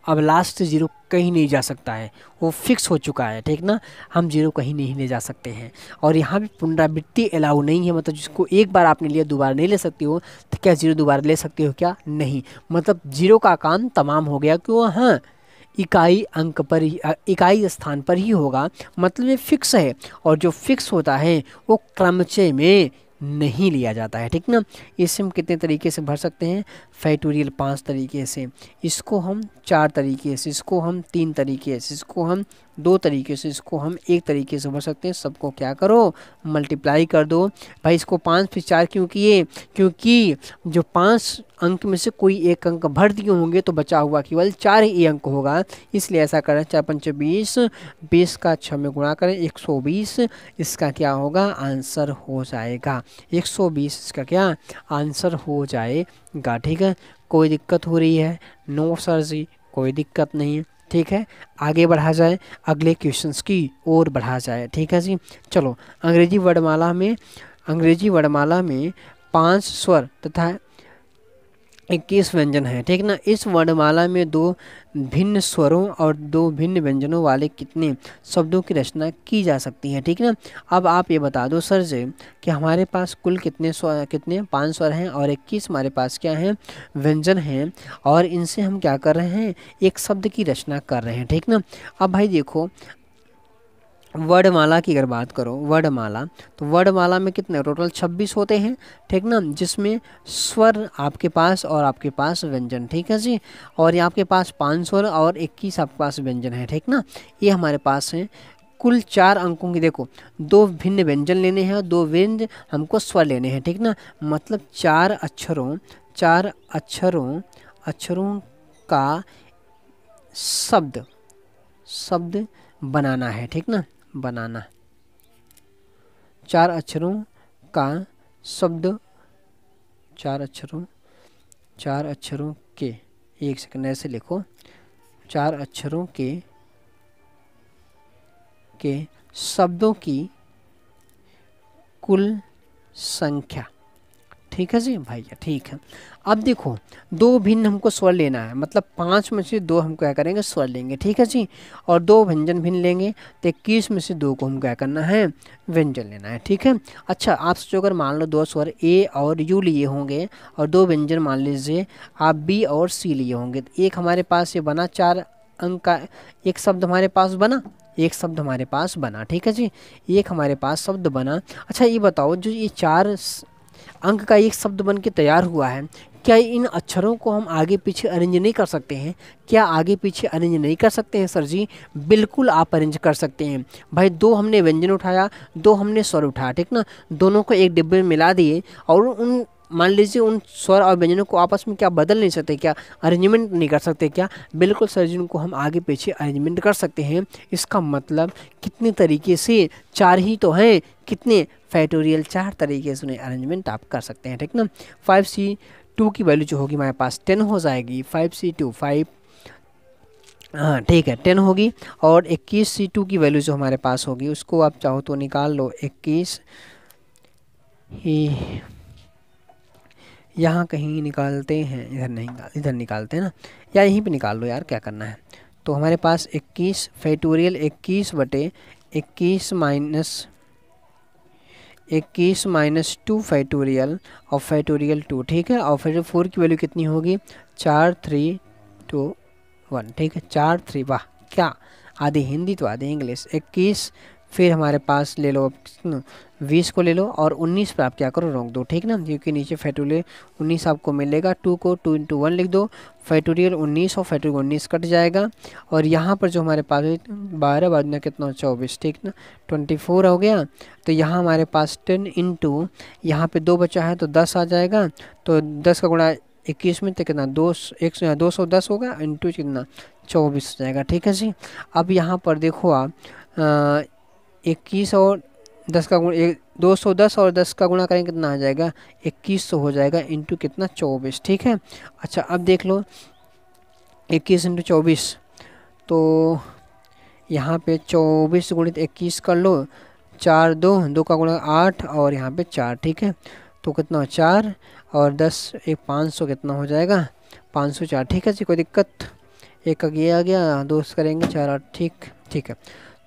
अब लास्ट से 0 कहीं नहीं जा सकता है, वो फिक्स हो चुका है, ठीक ना, हम 0 कहीं नहीं ले जा सकते हैं। और यहाँ पे पुनरावृत्ति अलाउ नहीं है, मतलब जिसको एक बार आपने लिया दोबारा नहीं ले सकती हो, तो क्या 0 दोबारा ले सकते हो क्या, नहीं, मतलब 0 का काम तमाम हो गया, क्यों, हाँ, इकाई अंक पर ही, इकाई स्थान पर ही होगा, मतलब ये फिक्स है। और जो फिक्स होता है वो क्रमचय में नहीं लिया जाता है, ठीक ना। इसे हम कितने तरीके से भर सकते हैं, फैक्टोरियल 5 तरीके से, इसको हम 4 तरीके से, इसको हम 3 तरीके से, इसको हम 2 तरीके से, इसको हम 1 तरीके से भर सकते हैं। सबको क्या करो, मल्टीप्लाई कर दो। भाई इसको 5 फिर 4 क्यों किए, क्योंकि जो 5 अंक में से कोई एक अंक भर दिए होंगे तो बचा हुआ केवल 4 ही अंक होगा, इसलिए ऐसा करें। 4 पंच 20, 20 का 6 में गुणा करें, 120, इसका क्या होगा, आंसर हो जाएगा 120, इसका क्या आंसर हो जाएगा, ठीक है। कोई दिक्कत हो रही है, नो सर जी कोई दिक्कत नहीं है, ठीक है। आगे बढ़ा जाए, अगले क्वेश्चंस की ओर बढ़ा जाए, ठीक है जी। चलो, अंग्रेजी वर्णमाला में 5 स्वर तथा 21 व्यंजन है, ठीक ना। इस वर्णमाला में 2 भिन्न स्वरों और 2 भिन्न व्यंजनों वाले कितने शब्दों की रचना की जा सकती है, ठीक ना। अब आप ये बता दो सर जी कि हमारे पास कुल कितने 5 स्वर हैं और 21 हमारे पास क्या हैं, व्यंजन हैं, और इनसे हम क्या कर रहे हैं, एक शब्द की रचना कर रहे हैं, ठीक ना। अब भाई देखो, वर्णमाला की अगर बात करो, वर्णमाला, तो वर्णमाला में कितने टोटल 26 होते हैं, ठीक ना, जिसमें स्वर आपके पास और आपके पास व्यंजन, ठीक है जी। और ये आपके पास 5 स्वर और 21 आपके पास व्यंजन है, ठीक ना। ये हमारे पास है कुल 4 अंकों की, देखो 2 भिन्न व्यंजन लेने हैं और 2 व्यंजन हमको स्वर लेने हैं, ठीक ना। मतलब 4 अक्षरों का शब्द बनाना है, ठीक ना, बनाना 4 अक्षरों का शब्द, 4 अक्षरों के, एक सेकंड ऐसे लिखो, 4 अक्षरों के शब्दों की कुल संख्या, ठीक है जी भैया, ठीक है। अब देखो 2 भिन्न हमको स्वर लेना है, मतलब 5 में से 2 हम क्या करेंगे, स्वर लेंगे, ठीक है जी। और 2 व्यंजन भिन्न लेंगे, तो 21 में से 2 को हम क्या करना है, व्यंजन लेना है, ठीक है। अच्छा, आप सोचो अगर मान लो 2 स्वर ए और यू लिए होंगे और 2 व्यंजन मान लीजिए आप बी और सी लिए होंगे, तो एक हमारे पास ये बना 4 अंक का एक शब्द हमारे पास बना, एक शब्द हमारे पास बना, ठीक है जी, एक हमारे पास शब्द बना। अच्छा ये बताओ, जो ये 4 अंक का एक शब्द बन के तैयार हुआ है, क्या इन अक्षरों को हम आगे पीछे अरेंज नहीं कर सकते हैं, क्या आगे पीछे अरेंज नहीं कर सकते हैं सर जी, बिल्कुल आप अरेंज कर सकते हैं भाई। 2 हमने व्यंजन उठाया, 2 हमने स्वर उठाया, ठीक ना, दोनों को एक डिब्बे में मिला दिए, और उन मान लीजिए उन स्वर और व्यंजनों को आपस में क्या बदल नहीं सकते, क्या अरेंजमेंट नहीं कर सकते क्या, बिल्कुल सर जी उनको हम आगे पीछे अरेंजमेंट कर सकते हैं। इसका मतलब कितने तरीके से, 4 ही तो हैं, कितने फैक्टोरियल 4 तरीके से उन्हें अरेंजमेंट आप कर सकते हैं, ठीक ना। 5C2 की वैल्यू जो होगी हमारे पास 10 हो जाएगी, 5C2 5, हाँ ठीक है 10 होगी। और 21C2 की वैल्यू जो हमारे पास होगी उसको आप चाहो तो निकाल लो। 21 ही यहाँ कहीं निकालते हैं, इधर नहीं इधर निकालते हैं ना, या यहीं पे निकाल लो यार, क्या करना है। तो हमारे पास 21 फैक्टोरियल 21 बटे 21 माइनस 2 फैक्टोरियल और फैक्टोरियल 2, ठीक है। और फिर 4 की वैल्यू कितनी होगी, 4 3 2 1, ठीक है 4 3, वाह क्या आधी हिंदी तो आधी इंग्लिश। 21 फिर हमारे पास ले लो 20 को ले लो और 19 पर आप क्या करो रोक दो, ठीक ना, क्योंकि नीचे फैक्टोरियल 19 आपको मिलेगा। 2 को 2 × 1 लिख दो, फैक्टोरियल 19 और फैक्टोरियल 19 कट जाएगा। और यहाँ पर जो हमारे पास 12 बाद में कितना 24, ठीक ना 24 हो गया। तो यहाँ हमारे पास 10 × यहाँ पे 2 बचा है तो 10 आ जाएगा। तो 10 का गुणा 21 में तो कितना 210 होगा, इंटू कितना 24 हो जाएगा, ठीक है जी। अब यहाँ पर देखो आप 21 और 10 का गुणा 210 और 10 का गुणा करेंगे कितना आ जाएगा 2100 हो जाएगा, इंटू कितना 24, ठीक है। अच्छा अब देख लो 21 × 24, तो यहाँ पे 24 गुणित 21 कर लो, 4 2 का गुणा 8 और यहाँ पे 4, ठीक है। तो कितना 4 और 10 एक 500 कितना हो जाएगा 504, ठीक है जी, कोई दिक्कत। एक का ये आ गया, 2 करेंगे 4 8, ठीक है।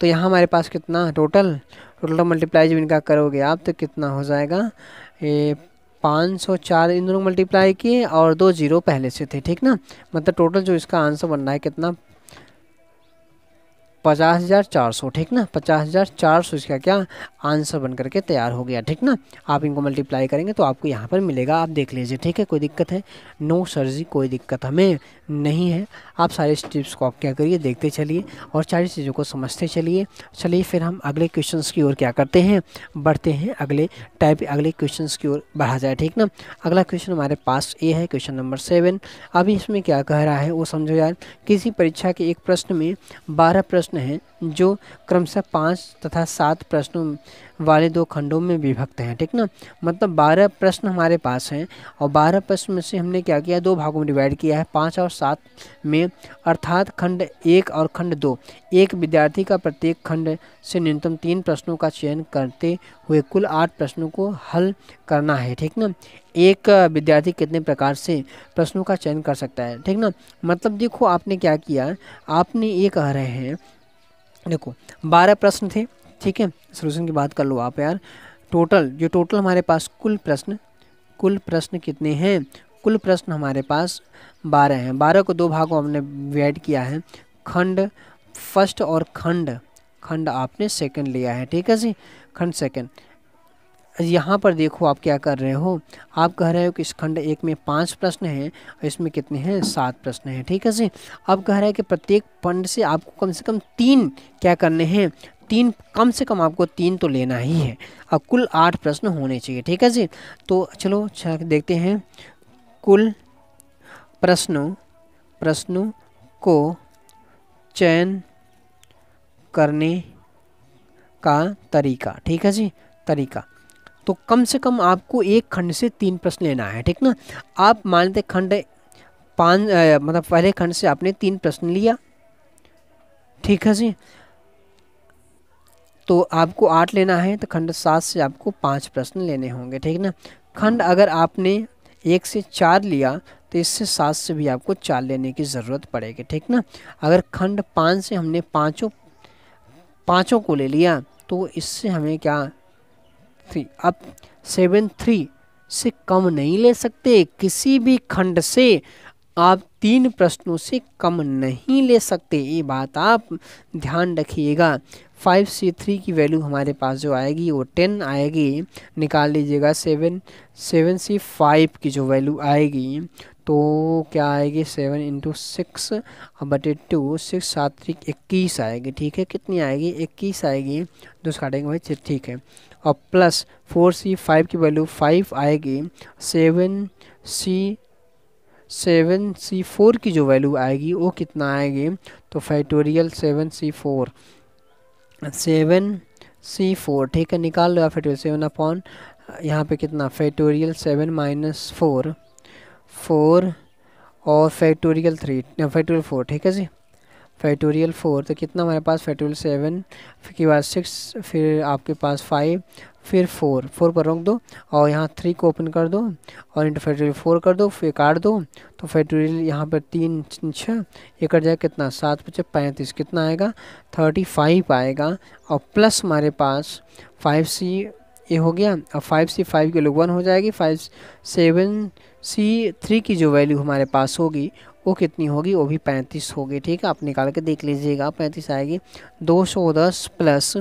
तो यहाँ हमारे पास कितना टोटल मल्टीप्लाई जब इनका करोगे आप तो कितना हो जाएगा, ये 504 इन दोनों मल्टीप्लाई किए और 2 0 पहले से थे, ठीक ना। मतलब टोटल जो इसका आंसर बन रहा है कितना 50,400, ठीक ना 50,400 इसका क्या आंसर बन करके तैयार हो गया, ठीक ना। आप इनको मल्टीप्लाई करेंगे तो आपको यहाँ पर मिलेगा, आप देख लीजिए, ठीक है। कोई दिक्कत है, नो सर जी कोई दिक्कत हमें नहीं है। आप सारे स्टेप्स को आप क्या करिए देखते चलिए और सारी चीज़ों को समझते चलिए। चलिए फिर हम अगले क्वेश्चंस की ओर क्या करते हैं, बढ़ते हैं, अगले क्वेश्चंस की ओर बढ़ा जाए, ठीक ना। अगला क्वेश्चन हमारे पास ये है क्वेश्चन नंबर 7। अभी इसमें क्या कह रहा है वो समझो यार। किसी परीक्षा के एक प्रश्न में 12 प्रश्न हैं जो क्रमशः 5 तथा 7 प्रश्नों वाले 2 खंडों में विभक्त हैं, ठीक ना। मतलब 12 प्रश्न हमारे पास हैं और 12 प्रश्न में से हमने क्या किया 2 भागों में डिवाइड किया है, 5 और 7 में, अर्थात खंड 1 और खंड 2। एक विद्यार्थी का प्रत्येक खंड से न्यूनतम 3 प्रश्नों का चयन करते हुए कुल 8 प्रश्नों को हल करना है, ठीक ना। एक विद्यार्थी कितने प्रकार से प्रश्नों का चयन कर सकता है, ठीक ना। मतलब देखो आपने क्या किया, आपने ये कह रहे हैं देखो 12 प्रश्न थे, ठीक है। सोल्यूशन की बात कर लो आप यार। टोटल हमारे पास कुल प्रश्न कितने हैं, कुल प्रश्न हमारे पास 12 हैं। 12 को 2 भागों हमने डिवाइड किया है, खंड फर्स्ट और खंड आपने सेकंड लिया है, ठीक है जी, खंड सेकंड। यहाँ पर देखो आप क्या कर रहे हो, आप कह रहे हो कि इस खंड 1 में 5 प्रश्न हैं और इसमें कितने हैं 7 प्रश्न हैं, ठीक है जी। अब कह रहा है कि प्रत्येक खंड से आपको कम से कम 3 क्या करने हैं, 3 कम से कम आपको 3 तो लेना ही है। अब कुल 8 प्रश्न होने चाहिए, ठीक है जी। तो चलो देखते हैं कुल प्रश्नों को चयन करने का तरीका, ठीक है जी, तरीका। तो कम से कम आपको एक खंड से 3 प्रश्न लेना है, ठीक ना। आप मान लेते खंड 5 मतलब पहले खंड से आपने 3 प्रश्न लिया, ठीक है जी। तो आपको 8 लेना है तो खंड 7 से आपको 5 प्रश्न लेने होंगे, ठीक ना। खंड अगर आपने 1 से 4 लिया तो इससे 7 से भी आपको 4 लेने की ज़रूरत पड़ेगी, ठीक ना। अगर खंड 5 से हमने पाँचों को ले लिया तो इससे हमें क्या 3, अब 7 3 से कम नहीं ले सकते, किसी भी खंड से आप 3 प्रश्नों से कम नहीं ले सकते, ये बात आप ध्यान रखिएगा। 5C3 की वैल्यू हमारे पास जो आएगी वो 10 आएगी, निकाल लीजिएगा। 7C5 की जो वैल्यू आएगी तो क्या आएगी 7 × 6 बटे 2, 6 7 3 21 आएगी, ठीक है। कितनी आएगी 21 आएगी, 2 काटेंगे भाई, ठीक है। और प्लस 4C5 की वैल्यू 5 आएगी, 7C4 की जो वैल्यू आएगी वो कितना आएगी, तो फैक्टोरियल 7C4, ठीक है, निकाल लो फैक्टोरियल 7 अपॉन यहाँ पे कितना फैक्टोरियल 7 - 4 और फैक्टोरियल 3 फैक्टोरियल 4, ठीक है जी, फैक्टोरियल 4 तो कितना हमारे पास फैक्टोरियल 7, फिर के बाद 6, फिर आपके पास 5, फिर 4 पर रोक दो और यहाँ 3 को ओपन कर दो और इंटू फैक्टोरियल 4 कर दो, फिर काट दो। तो फैक्टोरियल यहाँ पर 3 6 ये कट जाएगा कितना 7 5 35 कितना आएगा 35 आएगा। और प्लस हमारे पास 5c ये हो गया। अब 5c 5 के लोग 1 हो जाएगी। 5 7c 3 की जो वैल्यू हमारे पास होगी वो कितनी होगी, वो भी 35 होगी। ठीक है, आप निकाल के देख लीजिएगा 35 आएगी। 210 प्लस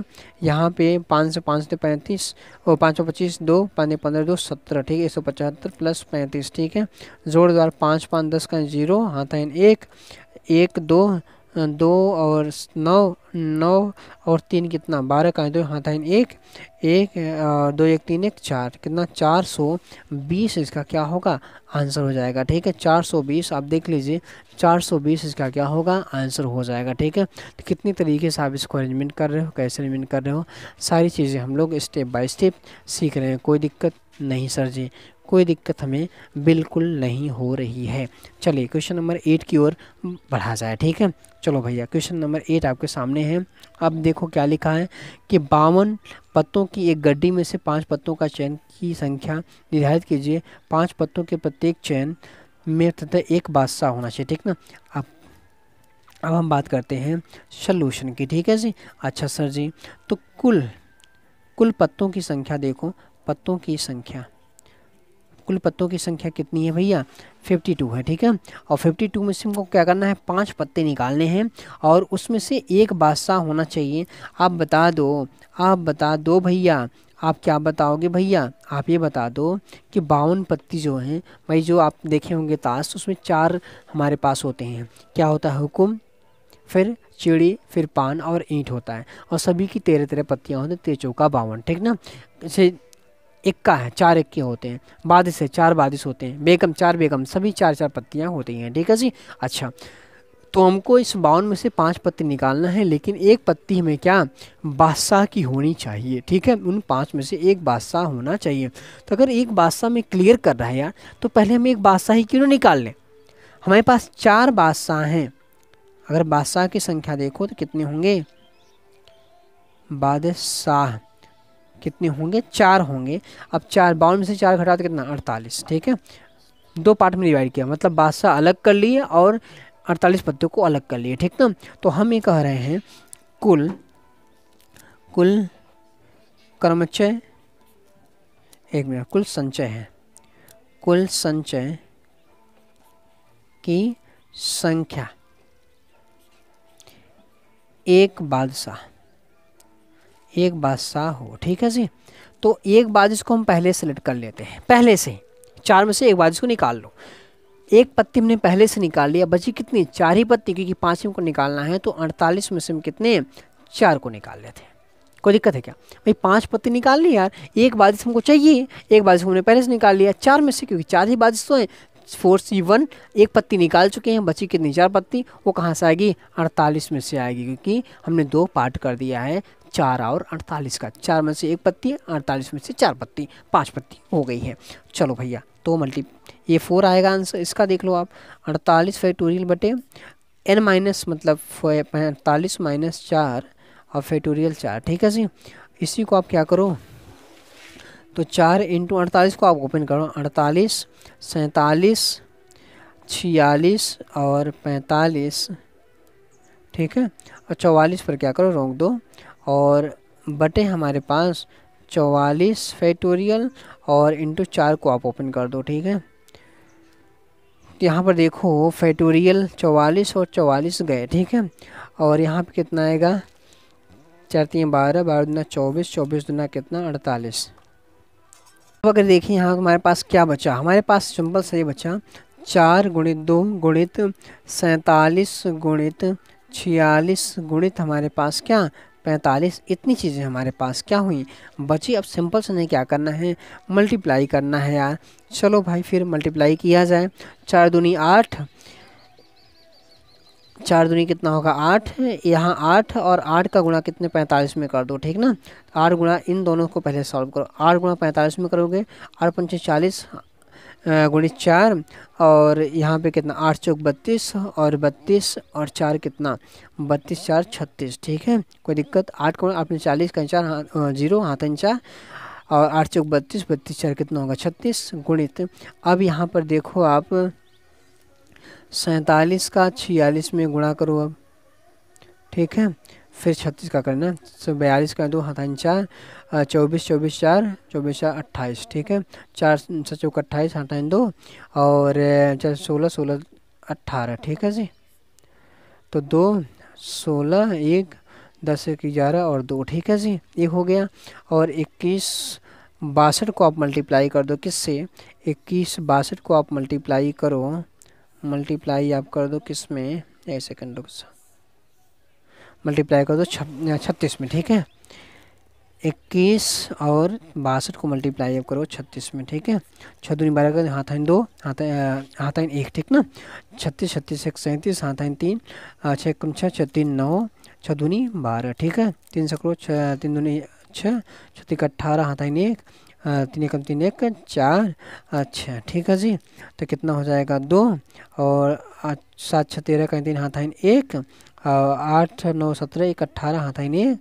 यहाँ पे 5 से 5 से 35 और 5 25 2 5 15 2 17 ठीक है 175 प्लस 35 ठीक है। जोड़दार 5 5 10 का 0 हाथ 1 1 2 2 और 9 9 और 3 कितना 12 का 2 हाथ 1 1 2 1 3 1 4 कितना 420 इसका क्या होगा आंसर हो जाएगा। ठीक है 420 आप देख लीजिए 420 इसका क्या होगा आंसर हो जाएगा। ठीक है, तो कितनी तरीके से आप इसको अरेंजमेंट कर रहे हो, कैसे अरेंजमेंट कर रहे हो, सारी चीज़ें हम लोग स्टेप बाय स्टेप सीख रहे हैं। कोई दिक्कत नहीं सर जी, कोई दिक्कत हमें बिल्कुल नहीं हो रही है। चलिए क्वेश्चन नंबर 8 की ओर बढ़ा जाए। ठीक है, चलो भैया क्वेश्चन नंबर 8 आपके सामने है। अब देखो क्या लिखा है कि 52 पत्तों की एक गड्डी में से 5 पत्तों का चयन की संख्या निर्धारित कीजिए। 5 पत्तों के प्रत्येक चयन में तथा एक बादशाह होना चाहिए। ठीक ना, अब हम बात करते हैं सॉल्यूशन की। ठीक है जी, अच्छा सर जी, तो कुल पत्तों की संख्या देखो, पत्तों की संख्या कुल पत्तों की संख्या कितनी है भैया 52 है। ठीक है, और 52 में से हमको क्या करना है 5 पत्ते निकालने हैं और उसमें से एक बादशाह होना चाहिए। आप बता दो भैया, आप क्या बताओगे भैया, आप ये बता दो कि 52 पत्ती जो हैं भाई, जो आप देखे होंगे ताश, उसमें 4 हमारे पास होते हैं। क्या होता है हुकुम, फिर चिड़ी, फिर पान और ईंट होता है, और सभी की 13 पत्तियाँ होती हैं, 13 चौका 52। ठीक ना, जैसे इक्का है 4 इक्के होते हैं, बादिश है 4 बादिश होते हैं, बेगम 4 बेगम, सभी 4 पत्तियां होती हैं। ठीक है जी, अच्छा तो हमको इस 52 में से 5 पत्ती निकालना है, लेकिन एक पत्ती हमें क्या बादशाह की होनी चाहिए। ठीक है, उन 5 में से एक बादशाह होना चाहिए। तो अगर एक बादशाह में क्लियर कर रहा है यार, तो पहले हम एक बादशाह ही क्यों निकाल लें। हमारे पास 4 बादशाह हैं, अगर बादशाह की संख्या देखो तो कितने होंगे, बादशाह कितने होंगे 4 होंगे। अब 52 में से 4 घटा तो कितना 48। ठीक है, 2 पार्ट में डिवाइड किया, मतलब बादशाह अलग कर लिए और 48 पत्तियों को अलग कर लिए। ठीक ना, तो हम ये कह रहे हैं कुल क्रमचय, एक मिनट, कुल संचय है, कुल संचय की संख्या एक बादशाह हो। ठीक है जी, तो एक बादिश को हम पहले सेलेक्ट कर लेते हैं, पहले से 4 में से एक बादिश को निकाल लो। एक पत्ती हमने पहले से निकाल लिया, बची कितनी 4 ही पत्ती, क्योंकि 5 को निकालना है, तो 48 में से हम कितने 4 को निकाल लेते हैं। कोई दिक्कत है क्या भाई, 5 पत्ती निकाल ली यार, एक बादिश हमको चाहिए, एक बादिश हमने पहले से निकाल लिया 4 में से, क्योंकि 4 ही बादिश तो है। 4C1 एक पत्ती निकाल चुके हैं, बची कितनी 4 पत्ती, वो कहाँ से आएगी 48 में से आएगी, क्योंकि हमने 2 पार्ट कर दिया है 4 और 48 का। 4 में से एक पत्ती, 48 में से 4 पत्ती, 5 पत्ती हो गई है। चलो भैया, तो ये 4 आएगा आंसर इसका, देख लो आप 48 फैक्टोरियल बटे n माइनस, मतलब 45 माइनस 4 और फैक्टोरियल 4। ठीक है जी, इसी को आप क्या करो, तो 4 इंटू 48 को आप ओपन करो, 48 47 46 और 45। ठीक है, और 44 पर क्या करो रोक दो, और बटे हमारे पास 44 फैक्टोरियल और इंटू 4 को आप ओपन कर दो। ठीक है, यहाँ पर देखो फैक्टोरियल 44 और 44 गए। ठीक है, और यहाँ पे कितना आएगा 4 3 12 12 दूना 24 24 दूना कितना 48। अब अगर देखिए यहाँ हमारे पास क्या बचा, हमारे पास सिंपल से ये बचा 4 गुणित 2 गुणित 47 गुणित 46 गुणित हमारे पास क्या 45। इतनी चीज़ें हमारे पास क्या हुई बची। अब सिंपल से नहीं क्या करना है, मल्टीप्लाई करना है यार। चलो भाई फिर मल्टीप्लाई किया जाए। 4 दूनी 8, 4 दूनी कितना होगा 8, यहाँ 8 और 8 का गुणा कितने 45 में कर दो। ठीक ना, 8 गुणा इन दोनों को पहले सॉल्व करो, 8 गुणा 45 में करोगे, 8 पंचे 40 गुणित 4 और यहाँ पे कितना 8 चौक 32 और 32 और 4 कितना 32 4 36। ठीक है, कोई दिक्कत। 8 को आपने 40 का 4 जीरो हाथ 4 और 8 चौक 32 32 4 कितना होगा 36 गुणित। अब यहाँ पर देखो आप 47 का 46 में गुणा करो अब। ठीक है, फिर 36 का करना, 42 का 2 हाथ 4 24 24 4 24 4 28। ठीक है, 4 चौक 28 हाथ 2 और 16 16 18। ठीक है जी, तो 2 16 1 10 1 11 और 2। ठीक है जी, एक हो गया। और 21 62 को आप मल्टीप्लाई कर दो किससे, 21 62 को आप मल्टीप्लाई करो, मल्टीप्लाई आप कर दो किस में, एक सेकंड रुक, मल्टीप्लाई कर दो 36 में। ठीक है, 21 और 62 को मल्टीप्लाई आप करो 36 में। ठीक है, 6 दूनी 12 का हाथ 2 हाथ 1। ठीक ना, 36 36 1 37 हाथ 3 6 कम 6 6 3 9 6 दूनी 12। ठीक है, 3 से करो 3 दूनी 6 6 18 हाथ 1 3 कम 3 1 4। अच्छा ठीक है जी, तो कितना हो जाएगा 2 और 7 6 13 का 3 हाथ 1 8 9 17 1 18 हाथ 1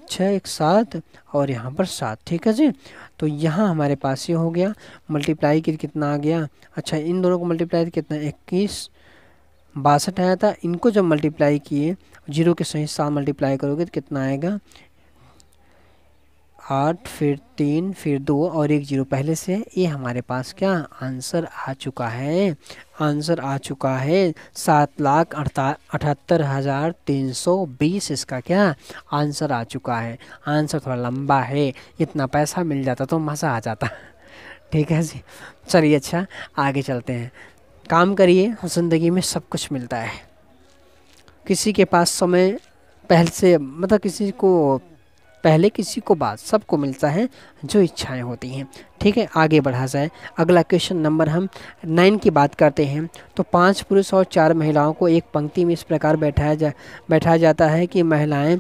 6 1 7 और यहाँ पर 7। ठीक है जी, तो यहाँ हमारे पास ये हो गया मल्टीप्लाई की कितना आ गया। अच्छा, इन दोनों को मल्टीप्लाई कितना 21 62 आया था, इनको जब मल्टीप्लाई किए जीरो के सही साथ मल्टीप्लाई करोगे तो कितना आएगा 8 फिर 3 फिर 2 और 1 जीरो पहले से। ये हमारे पास क्या आंसर आ चुका है, आंसर आ चुका है 7,78,320 इसका क्या आंसर आ चुका है। आंसर थोड़ा लंबा है, इतना पैसा मिल जाता तो मज़ा आ जाता। ठीक है जी, चलिए अच्छा आगे चलते हैं। काम करिए, ज़िंदगी में सब कुछ मिलता है। किसी के पास समय पहले से मतलब किसी को पहले किसी को बाद, सबको मिलता है जो इच्छाएं होती हैं। ठीक है, आगे बढ़ा जाए। अगला क्वेश्चन नंबर हम 9 की बात करते हैं। तो 5 पुरुष और 4 महिलाओं को एक पंक्ति में इस प्रकार बैठाया जाता है कि महिलाएं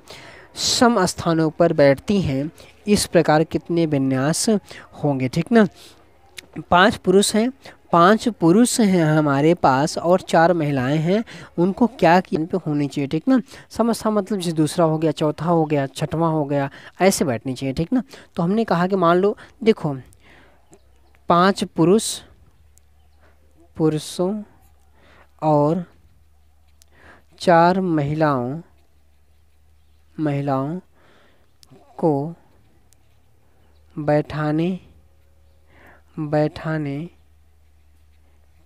सम स्थानों पर बैठती हैं। इस प्रकार कितने विन्यास होंगे। ठीक ना, 5 पुरुष हैं, 5 पुरुष हैं हमारे पास और 4 महिलाएं हैं, उनको क्या किया पे होनी चाहिए। ठीक ना, समझता मतलब जैसे दूसरा हो गया, चौथा हो गया, छठवां हो गया, ऐसे बैठनी चाहिए। ठीक ना, तो हमने कहा कि मान लो देखो 5 पुरुषों और 4 महिलाओं को बैठाने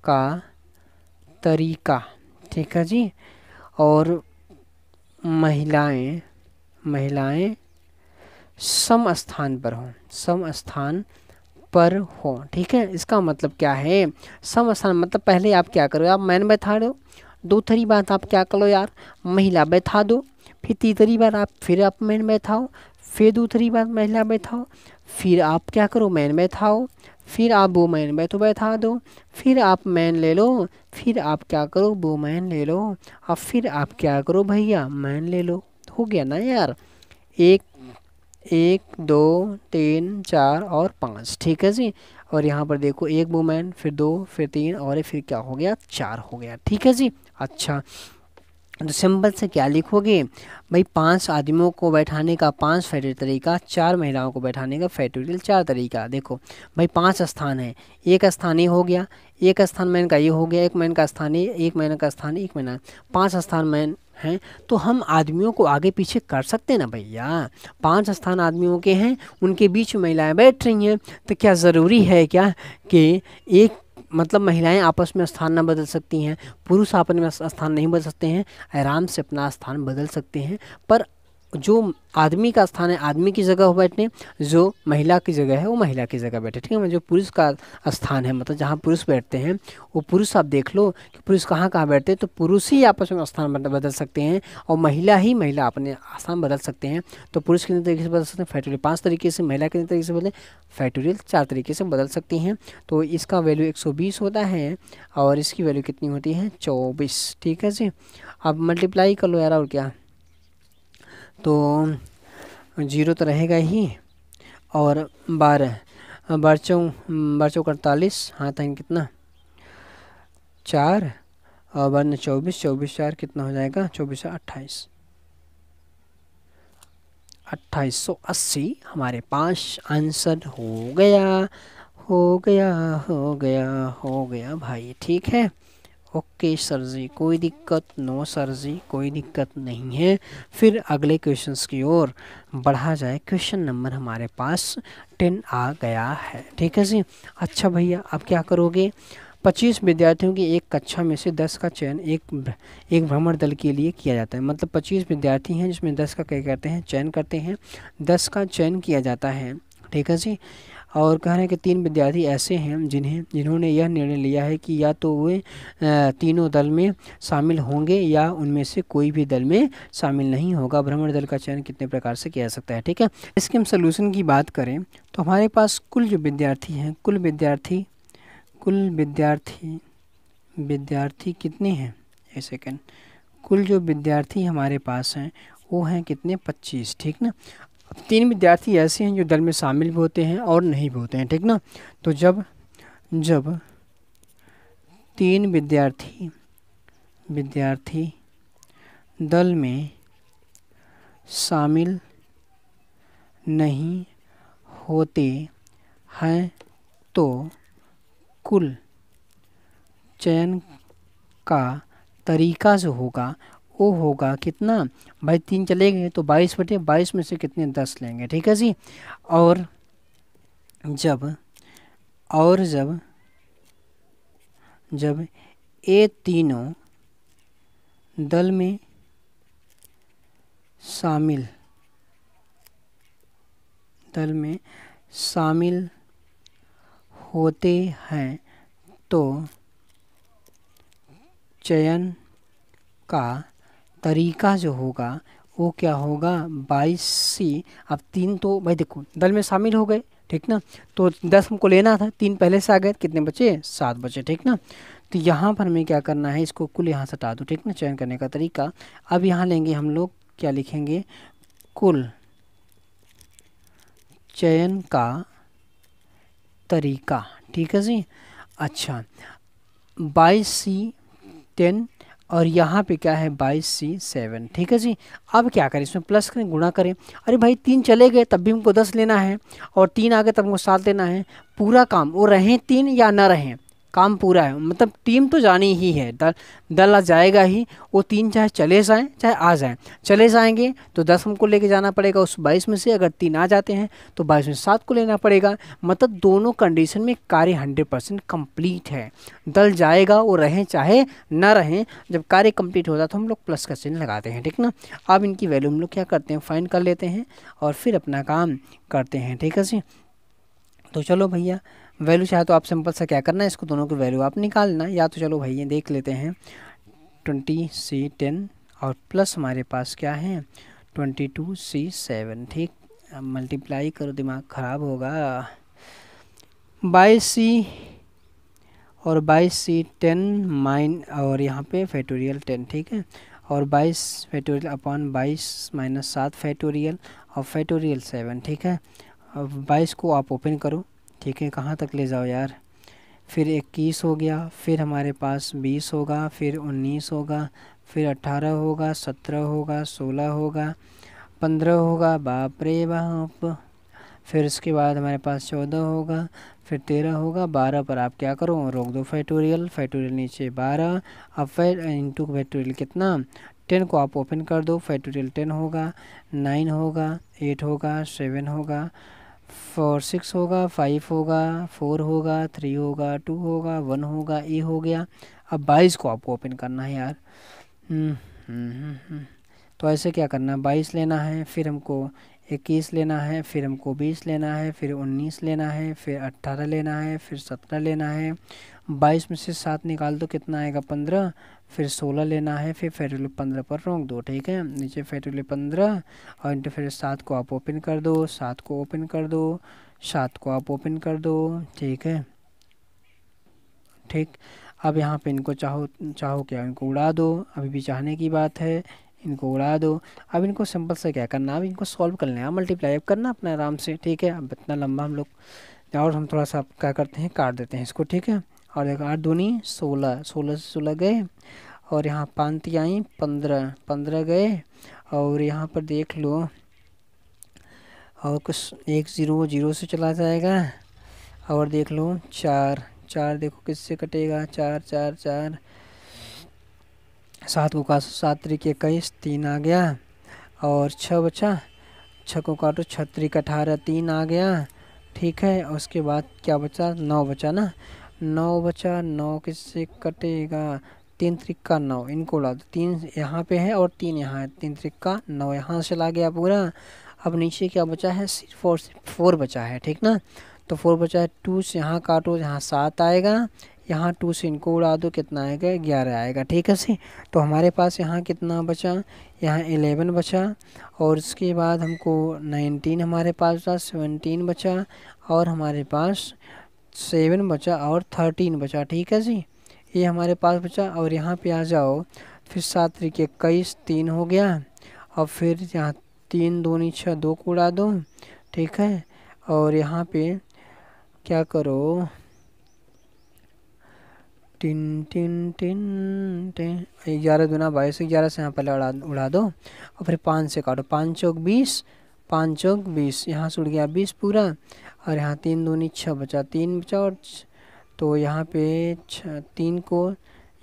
का तरीका। ठीक है जी, और महिलाएं सम स्थान पर हो। ठीक है, इसका मतलब क्या है, सम स्थान मतलब पहले आप क्या करो, आप मैन बैठा दो, दूसरी बात आप क्या करो यार महिला बैठा दो, फिर तीसरी बार आप फिर आप मैन बैठाओ, फिर दूसरी बार महिला बैठाओ, फिर आप क्या करो मैन बैठाओ, फिर आप वो मैन बैठा दो, फिर आप मैन ले लो, फिर आप क्या करो वो मैन ले लो, और फिर आप क्या करो भैया मैन ले लो। हो गया ना यार, 1 1 2 3 4 और 5। ठीक है जी, और यहाँ पर देखो 1 वुमेन फिर 2 फिर 3 और फिर क्या हो गया 4 हो गया। ठीक है जी, अच्छा तो सिंबल से क्या लिखोगे भाई, 5 आदमियों को बैठाने का 5 फैक्टोरियल तरीका, 4 महिलाओं को बैठाने का फैक्टोरियल 4 तरीका। देखो भाई 5 स्थान है, एक स्थानीय हो गया, एक स्थान मैन का ये हो गया, एक मैन का स्थानीय, एक मैन का स्थानीय, एक मैन, 5 स्थान मैन हैं। तो हम आदमियों को आगे पीछे कर सकते हैं ना भैया, 5 स्थान आदमियों के हैं, उनके बीच में महिलाएं बैठ रही हैं, तो क्या ज़रूरी है क्या कि एक मतलब महिलाएं आपस में स्थान न बदल सकती हैं, पुरुष आपस में स्थान नहीं बदल सकते हैं, आराम से अपना स्थान बदल सकते हैं। पर जो आदमी का स्थान है आदमी की जगह हो बैठने, जो महिला की जगह है वो महिला की जगह बैठे। ठीक है, जो पुरुष का स्थान है मतलब जहाँ पुरुष बैठते हैं वो पुरुष, आप देख लो कि पुरुष कहाँ कहाँ बैठते हैं, तो पुरुष ही आपस में स्थान बदल सकते हैं और महिला अपने स्थान बदल सकते हैं। तो पुरुष कितने तरीके से बदल सकते हैं फैक्टोरियल 5 तरीके से, महिला कितने तरीके से बदले फैक्टोरियल 4 तरीके से बदल सकती हैं। तो इसका वैल्यू 120 होता है और इसकी वैल्यू कितनी होती है 24। ठीक है जी, अब मल्टीप्लाई कर लो यार, और क्या, तो 0 तो रहेगा ही और 12 बरचों बरचों 48, हाँ था कितना 4, और वरना 24, 24 4 कितना हो जाएगा 24 28, 2880 हमारे पास आंसर हो गया, हो गया, हो गया, हो गया भाई। ठीक है, ओके सर जी, कोई दिक्कत नो सर जी, कोई दिक्कत नहीं है। फिर अगले क्वेश्चंस की ओर बढ़ा जाए। क्वेश्चन नंबर हमारे पास 10 आ गया है। ठीक है जी। अच्छा भैया, अब क्या करोगे? 25 विद्यार्थियों की एक कक्षा में से 10 का चयन एक भ्रमण दल के लिए किया जाता है। मतलब 25 विद्यार्थी हैं जिसमें 10 का क्या करते हैं, चयन करते हैं, 10 का चयन किया जाता है। ठीक है जी। और कह रहे हैं कि 3 विद्यार्थी ऐसे हैं जिन्होंने यह निर्णय लिया है कि या तो वे तीनों दल में शामिल होंगे या उनमें से कोई भी दल में शामिल नहीं होगा। भ्रमण दल का चयन कितने प्रकार से किया जा सकता है? ठीक है, इसके हम सलूशन की बात करें तो हमारे पास कुल जो विद्यार्थी हैं, कुल विद्यार्थी कितने हैं? एक सेकेंड, कुल जो विद्यार्थी हमारे पास हैं वो हैं कितने? 25। ठीक ना। अब 3 विद्यार्थी ऐसे हैं जो दल में शामिल भी होते हैं और नहीं भी होते हैं। ठीक ना। तो जब 3 विद्यार्थी दल में शामिल नहीं होते हैं तो कुल चयन का तरीका जो होगा वो होगा कितना भाई? 3 चले गए तो 22/22 में से कितने? 10 लेंगे। ठीक है जी। और जब ये तीनों दल में शामिल होते हैं तो चयन का तरीका जो होगा वो क्या होगा? 22C। अब 3 तो भाई देखो दल में शामिल हो गए। ठीक ना। तो 10 हमको लेना था, 3 पहले से आ गए, कितने बचे? 7 बचे। ठीक ना। तो यहाँ पर हमें क्या करना है, इसको कुल यहाँ से हटा दो। ठीक ना, चयन करने का तरीका। अब यहाँ लेंगे हम लोग, क्या लिखेंगे? कुल चयन का तरीका। ठीक है जी। अच्छा, 22C 10 और यहाँ पे क्या है? 22C 7। ठीक है जी। अब क्या करें, इसमें प्लस करें, गुणा करें। अरे भाई 3 चले गए तब भी हमको 10 लेना है, और 3 आ गए तब हमको 7 लेना है। पूरा काम, वो रहें 3 या ना रहें, काम पूरा है। मतलब टीम तो जानी ही है, दल जाएगा ही। वो 3 चाहे चले जाएं चाहे आ जाएं। चले जाएंगे तो 10 हमको लेके जाना पड़ेगा उस 22 में से। अगर 3 आ जाते हैं तो 22 में 7 को लेना पड़ेगा। मतलब दोनों कंडीशन में कार्य 100% कंप्लीट है। दल जाएगा, वो रहें चाहे ना रहें, जब कार्य कंप्लीट होता है तो हम लोग प्लस का चिन्ह लगाते हैं। ठीक ना। अब इनकी वैल्यू हम लोग क्या करते हैं, फाइंड कर लेते हैं और फिर अपना काम करते हैं। ठीक है जी। तो चलो भैया, वैल्यू चाहे तो आप सिंपल सा क्या करना है, इसको दोनों की वैल्यू आप निकालना, या तो चलो भैया देख लेते हैं 20C 10 और प्लस हमारे पास क्या है 22C 7। ठीक, अब मल्टीप्लाई करो, दिमाग ख़राब होगा। 22C और 22C 10 और यहाँ पे फैक्टोरियल 10। ठीक है, और 22 फैक्टोरियल अपॉन 22 माइनस 7 फैक्टोरियल और फैक्टोरियल 7। ठीक है, अब 22 को आप ओपन करो। ठीक है, कहाँ तक ले जाओ यार? फिर 21 हो गया, फिर हमारे पास 20 होगा, फिर 19 होगा, फिर 18 होगा, 17 होगा, 16 होगा, 15 होगा, बाप रे बाप। फिर उसके बाद हमारे पास 14 होगा, फिर 13 होगा, 12 पर आप क्या करो, रोक दो फैक्टोरियल नीचे 12। अब फिर इंटू फैक्टोरियल कितना 10 को आप ओपन कर दो, फैक्टोरियल 10 होगा, 9 होगा, 8 होगा, 7 होगा, 6 होगा, 5 होगा, 4 होगा, 3 होगा, 2 होगा, 1 होगा, ए हो गया। अब 22 को आपको ओपन करना है यार। तो ऐसे क्या करना, 22 लेना है, फिर हमको 21 लेना है, फिर हमको 20 लेना है, फिर 19 लेना है, फिर 18 लेना है, फिर 17 लेना है। 22 में से 7 निकाल दो, कितना आएगा 15। फिर 16 लेना है, फिर फैक्टोरियल 15 पर रोक दो। ठीक है, नीचे फैक्टोरियल 15 और इंटू फिर 7 को आप ओपन कर दो, 7 को ओपन कर दो, 7 को आप ओपन कर दो। ठीक है, ठीक। अब यहाँ पे इनको चाहो क्या, इनको उड़ा दो, अभी भी चाहने की बात है, इनको उड़ा दो। अब इनको सिंपल से क्या करना, अब इनको सॉल्व कर लेना, मल्टीप्लाई अब करना अपना आराम से। ठीक है, अब इतना लंबा हम लोग और हम थोड़ा सा क्या करते हैं, काट देते हैं इसको, ठीक है। और देखो 8 दूनी 16, 16 से 16 गए, और यहाँ 5 तिहाई 15, 15 गए, और यहाँ पर देख लो और कुछ 1 0 0 से चला जाएगा, और देख लो 4, 4 देखो किससे कटेगा, 4 4 4, 7 को काटो 7 तरीके 21, 3 आ गया, और 6 बचा, 6 को काटो 6 तरीके 18, 3 आ गया, ठीक है। और उसके बाद क्या बचा, 9 बचा ना, 9 बचा, 9 किससे कटेगा, 3 त्रिका 9, इनको उड़ा दो, 3 यहाँ पे है और 3 यहाँ है, 3 त्रिका 9 यहाँ से चला गया पूरा। अब नीचे क्या बचा है, सिर्फ और सिर्फ 4 बचा है, ठीक ना। तो 4 बचा है, 2 से यहाँ काटो, यहाँ 7 आएगा, यहाँ 2 से इनको उड़ा दो, कितना आएगा 11 आएगा, ठीक है सी। तो हमारे पास यहाँ कितना बचा, यहाँ 11 बचा, और उसके बाद हमको 19 हमारे पास बचा, 17 बचा, और हमारे पास 7 बचा, और 13 बचा, ठीक है जी। ये हमारे पास बचा। और यहाँ पे आ जाओ, फिर 7 तरीके 21, 3 हो गया, और फिर यहाँ 3 दूनी 6, 2 को उड़ा दो, ठीक है। और यहाँ पे क्या करो, टिन टिन टिन टिन, 11 दूना 22, 11 से यहाँ पहले उड़ा दो, और फिर 5 से काटो, 5 चौक 20, 5 चौक 20, यहाँ से उड़ गया 20 पूरा, और यहाँ 3 दूनी 6 बचा, 3 बचा, और तो यहाँ पे 3 को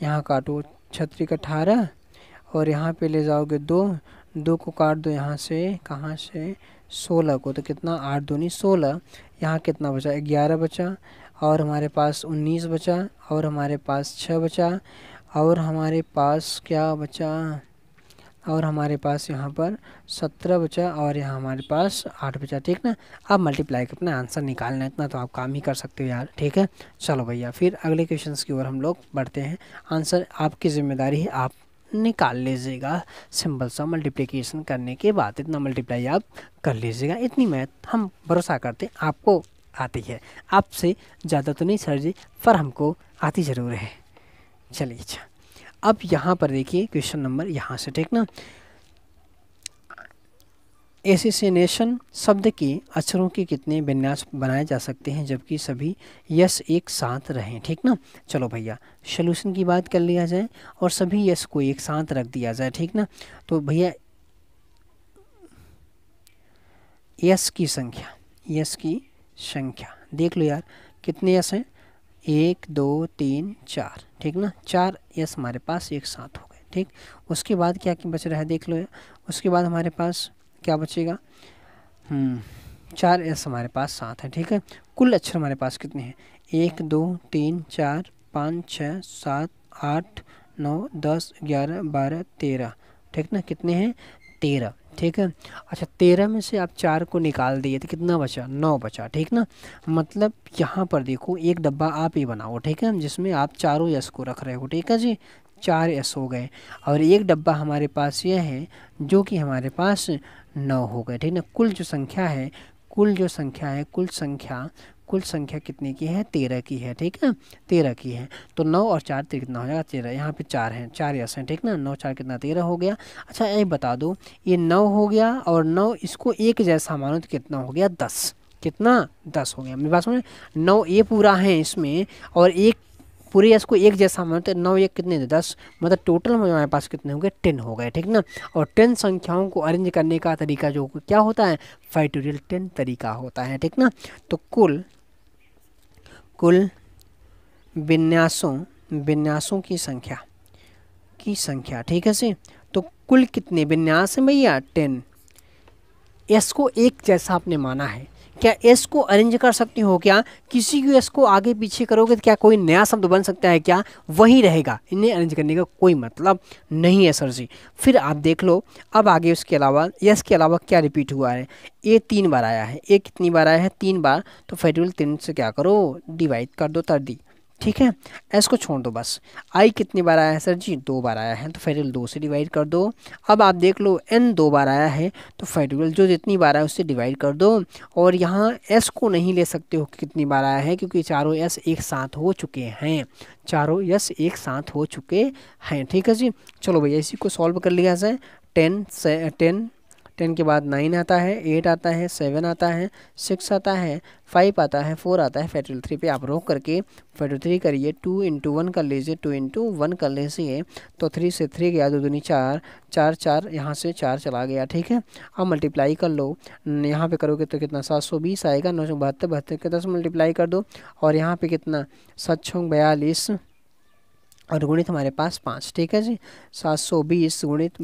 यहाँ काटो, 6 त्रिक 18, और यहाँ पे ले जाओगे 2, 2 को काट दो यहाँ से, कहाँ से 16 को, तो कितना 8 दूनी 16, यहाँ कितना बचा 11 बचा, और हमारे पास 19 बचा, और हमारे पास 6 बचा, और हमारे पास क्या बचा, और हमारे पास यहाँ पर 17 बचा, और यहाँ हमारे पास 8 बचा, ठीक ना। अब मल्टीप्लाई का अपना आंसर निकालना है, इतना तो आप काम ही कर सकते हो यार, ठीक है। चलो भैया फिर अगले क्वेश्चंस की ओर हम लोग बढ़ते हैं। आंसर आपकी जिम्मेदारी है, आप निकाल लीजिएगा सिंपल सा मल्टीप्लिकेशन करने के बाद, इतना मल्टीप्लाई आप कर लीजिएगा। इतनी मैथ हम भरोसा करते आपको आती है, आपसे ज़्यादा तो नहीं सर जी, पर हमको आती ज़रूर है। चलिए अच्छा, अब यहाँ पर देखिए क्वेश्चन नंबर यहाँ से, ठीक ना। एसोसिएशन शब्द के अक्षरों के कितने विन्यास बनाए जा सकते हैं जबकि सभी यस एक साथ रहें, ठीक ना। चलो भैया सोल्यूशन की बात कर लिया जाए और सभी यस को एक साथ रख दिया जाए, ठीक ना। तो भैया यस की संख्या देख लो यार, कितने यस हैं, 1 2 3 4, ठीक ना। 4 यस हमारे पास एक साथ हो गए, ठीक। उसके बाद क्या बच रहा है देख लो यार, उसके बाद हमारे पास क्या बचेगा, 4 यस हमारे पास साथ है, ठीक है। कुल अक्षर हमारे पास कितने हैं, 1 2 3 4 5 6 7 8 9 10 11 12 13, ठीक ना। कितने हैं, 13, ठीक है। अच्छा 13 में से आप 4 को निकाल दिए तो कितना बचा, 9 बचा, ठीक ना। मतलब यहाँ पर देखो एक डब्बा आप ही बनाओ, ठीक है, जिसमें आप चारों यस को रख रहे हो, ठीक है जी। 4 यस हो गए, और एक डब्बा हमारे पास यह है जो कि हमारे पास 9 हो गए, ठीक ना। कुल संख्या है, कुल संख्या कितने की है, 13 की है, ठीक है, 13 की है। तो 9 और 4 कितना हो जाएगा, 13। यहाँ पे 4 हैं, 4 यस हैं, ठीक ना। 9 4 कितना, 13 हो गया। अच्छा ये बता दो, ये 9 हो गया और 9 इसको एक जैसा मानो तो कितना हो गया, 10, कितना 10 हो गया। मेरी बात समझ, 9 ये पूरा है इसमें, और एक पूरे यस को एक जैसा मानो तो 9 एक कितने थे, 10, मतलब टोटल में हमारे पास कितने हो गए, 10 हो गए, ठीक ना। और 10 संख्याओं को अरेंज करने का तरीका जो क्या होता है, फैक्टोरियल 10 तरीका होता है, ठीक ना। तो कुल विन्यासों की संख्या, ठीक है से। तो कुल कितने विन्यास हैं भैया, 10। एस को एक जैसा आपने माना है, क्या एस को अरेंज कर सकते हो, क्या किसी को एस को आगे पीछे करोगे तो क्या कोई नया शब्द बन सकता है, क्या वही रहेगा, इन्हें अरेंज करने का कोई मतलब नहीं है सर जी। फिर आप देख लो अब आगे, उसके अलावा एस के अलावा क्या रिपीट हुआ है, ए 3 बार आया है, ए कितनी बार आया है, 3 बार, तो फैक्टोरियल 3 से क्या करो, डिवाइड कर दो, 30, ठीक है। एस को छोड़ दो बस। आई कितनी बार आया है सर जी, 2 बार आया है, तो फैक्टोरियल 2 से डिवाइड कर दो। अब आप देख लो एन 2 बार आया है, तो फैक्टोरियल जो जितनी बार आया उससे डिवाइड कर दो। और यहाँ एस को नहीं ले सकते हो कितनी बार आया है, क्योंकि चारों एस एक साथ हो चुके हैं, ठीक है जी। चलो भैया इसी को सॉल्व कर लिया जाए। 10 10 के बाद 9 आता है, 8 आता है, 7 आता है, 6 आता है, 5 आता है, 4 आता है। फैक्टोरियल 3 पे आप रोक करके फैक्टोरियल 3 करिए, 2 इंटू 1 कर लीजिए, 2 इंटू 1 कर लीजिए, तो 3 से 3 गया, 2 दूनी 4, 4 4 यहाँ से 4 चला गया, ठीक है। अब मल्टीप्लाई कर लो, यहाँ पे करोगे तो कितना 720 आएगा, 972, 72 के 10 मल्टीप्लाई कर दो, और यहाँ पे कितना 7 6 42 और गुणित हमारे पास 5, ठीक है जी। 720 गुणित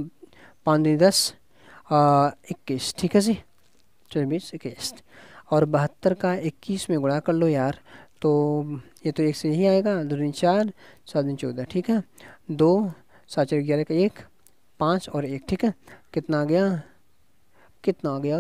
5 10 21, ठीक है जी। 24 21 और 72 का 21 में गुणा कर लो यार, तो ये तो एक से ही आएगा, 2 दूनी 4, 7 दूनी 14, ठीक है। 2 7 4 11 का 1, 5 और 1, ठीक है। कितना आ गया, कितना आ गया,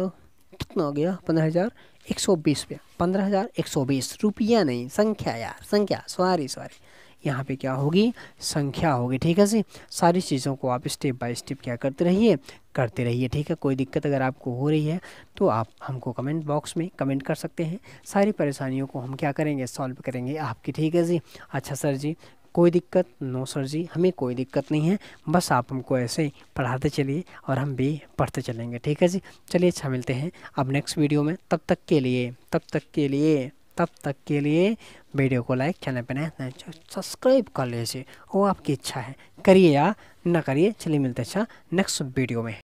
कितना आ गया 15,120 रुपया, 15,120 रुपया नहीं, संख्या यार, संख्या, सॉरी सॉरी, यहाँ पे क्या होगी, संख्या होगी, ठीक है जी। सारी चीज़ों को आप स्टेप बाय स्टेप क्या करते रहिए, ठीक है। कोई दिक्कत अगर आपको हो रही है तो आप हमको कमेंट बॉक्स में कमेंट कर सकते हैं, सारी परेशानियों को हम क्या करेंगे, सॉल्व करेंगे आपकी, ठीक है जी। अच्छा सर जी, कोई दिक्कत नो सर जी, हमें कोई दिक्कत नहीं है, बस आप हमको ऐसे ही पढ़ाते चलिए और हम भी पढ़ते चलेंगे, ठीक है जी। चलिए अच्छा, मिलते हैं अब नेक्स्ट वीडियो में, तब तक के लिए वीडियो को लाइक, चैनल पर नए सब्सक्राइब कर लीजिए, वो आपकी इच्छा है, करिए या ना करिए। चलिए मिलते हैं अच्छा नेक्स्ट वीडियो में।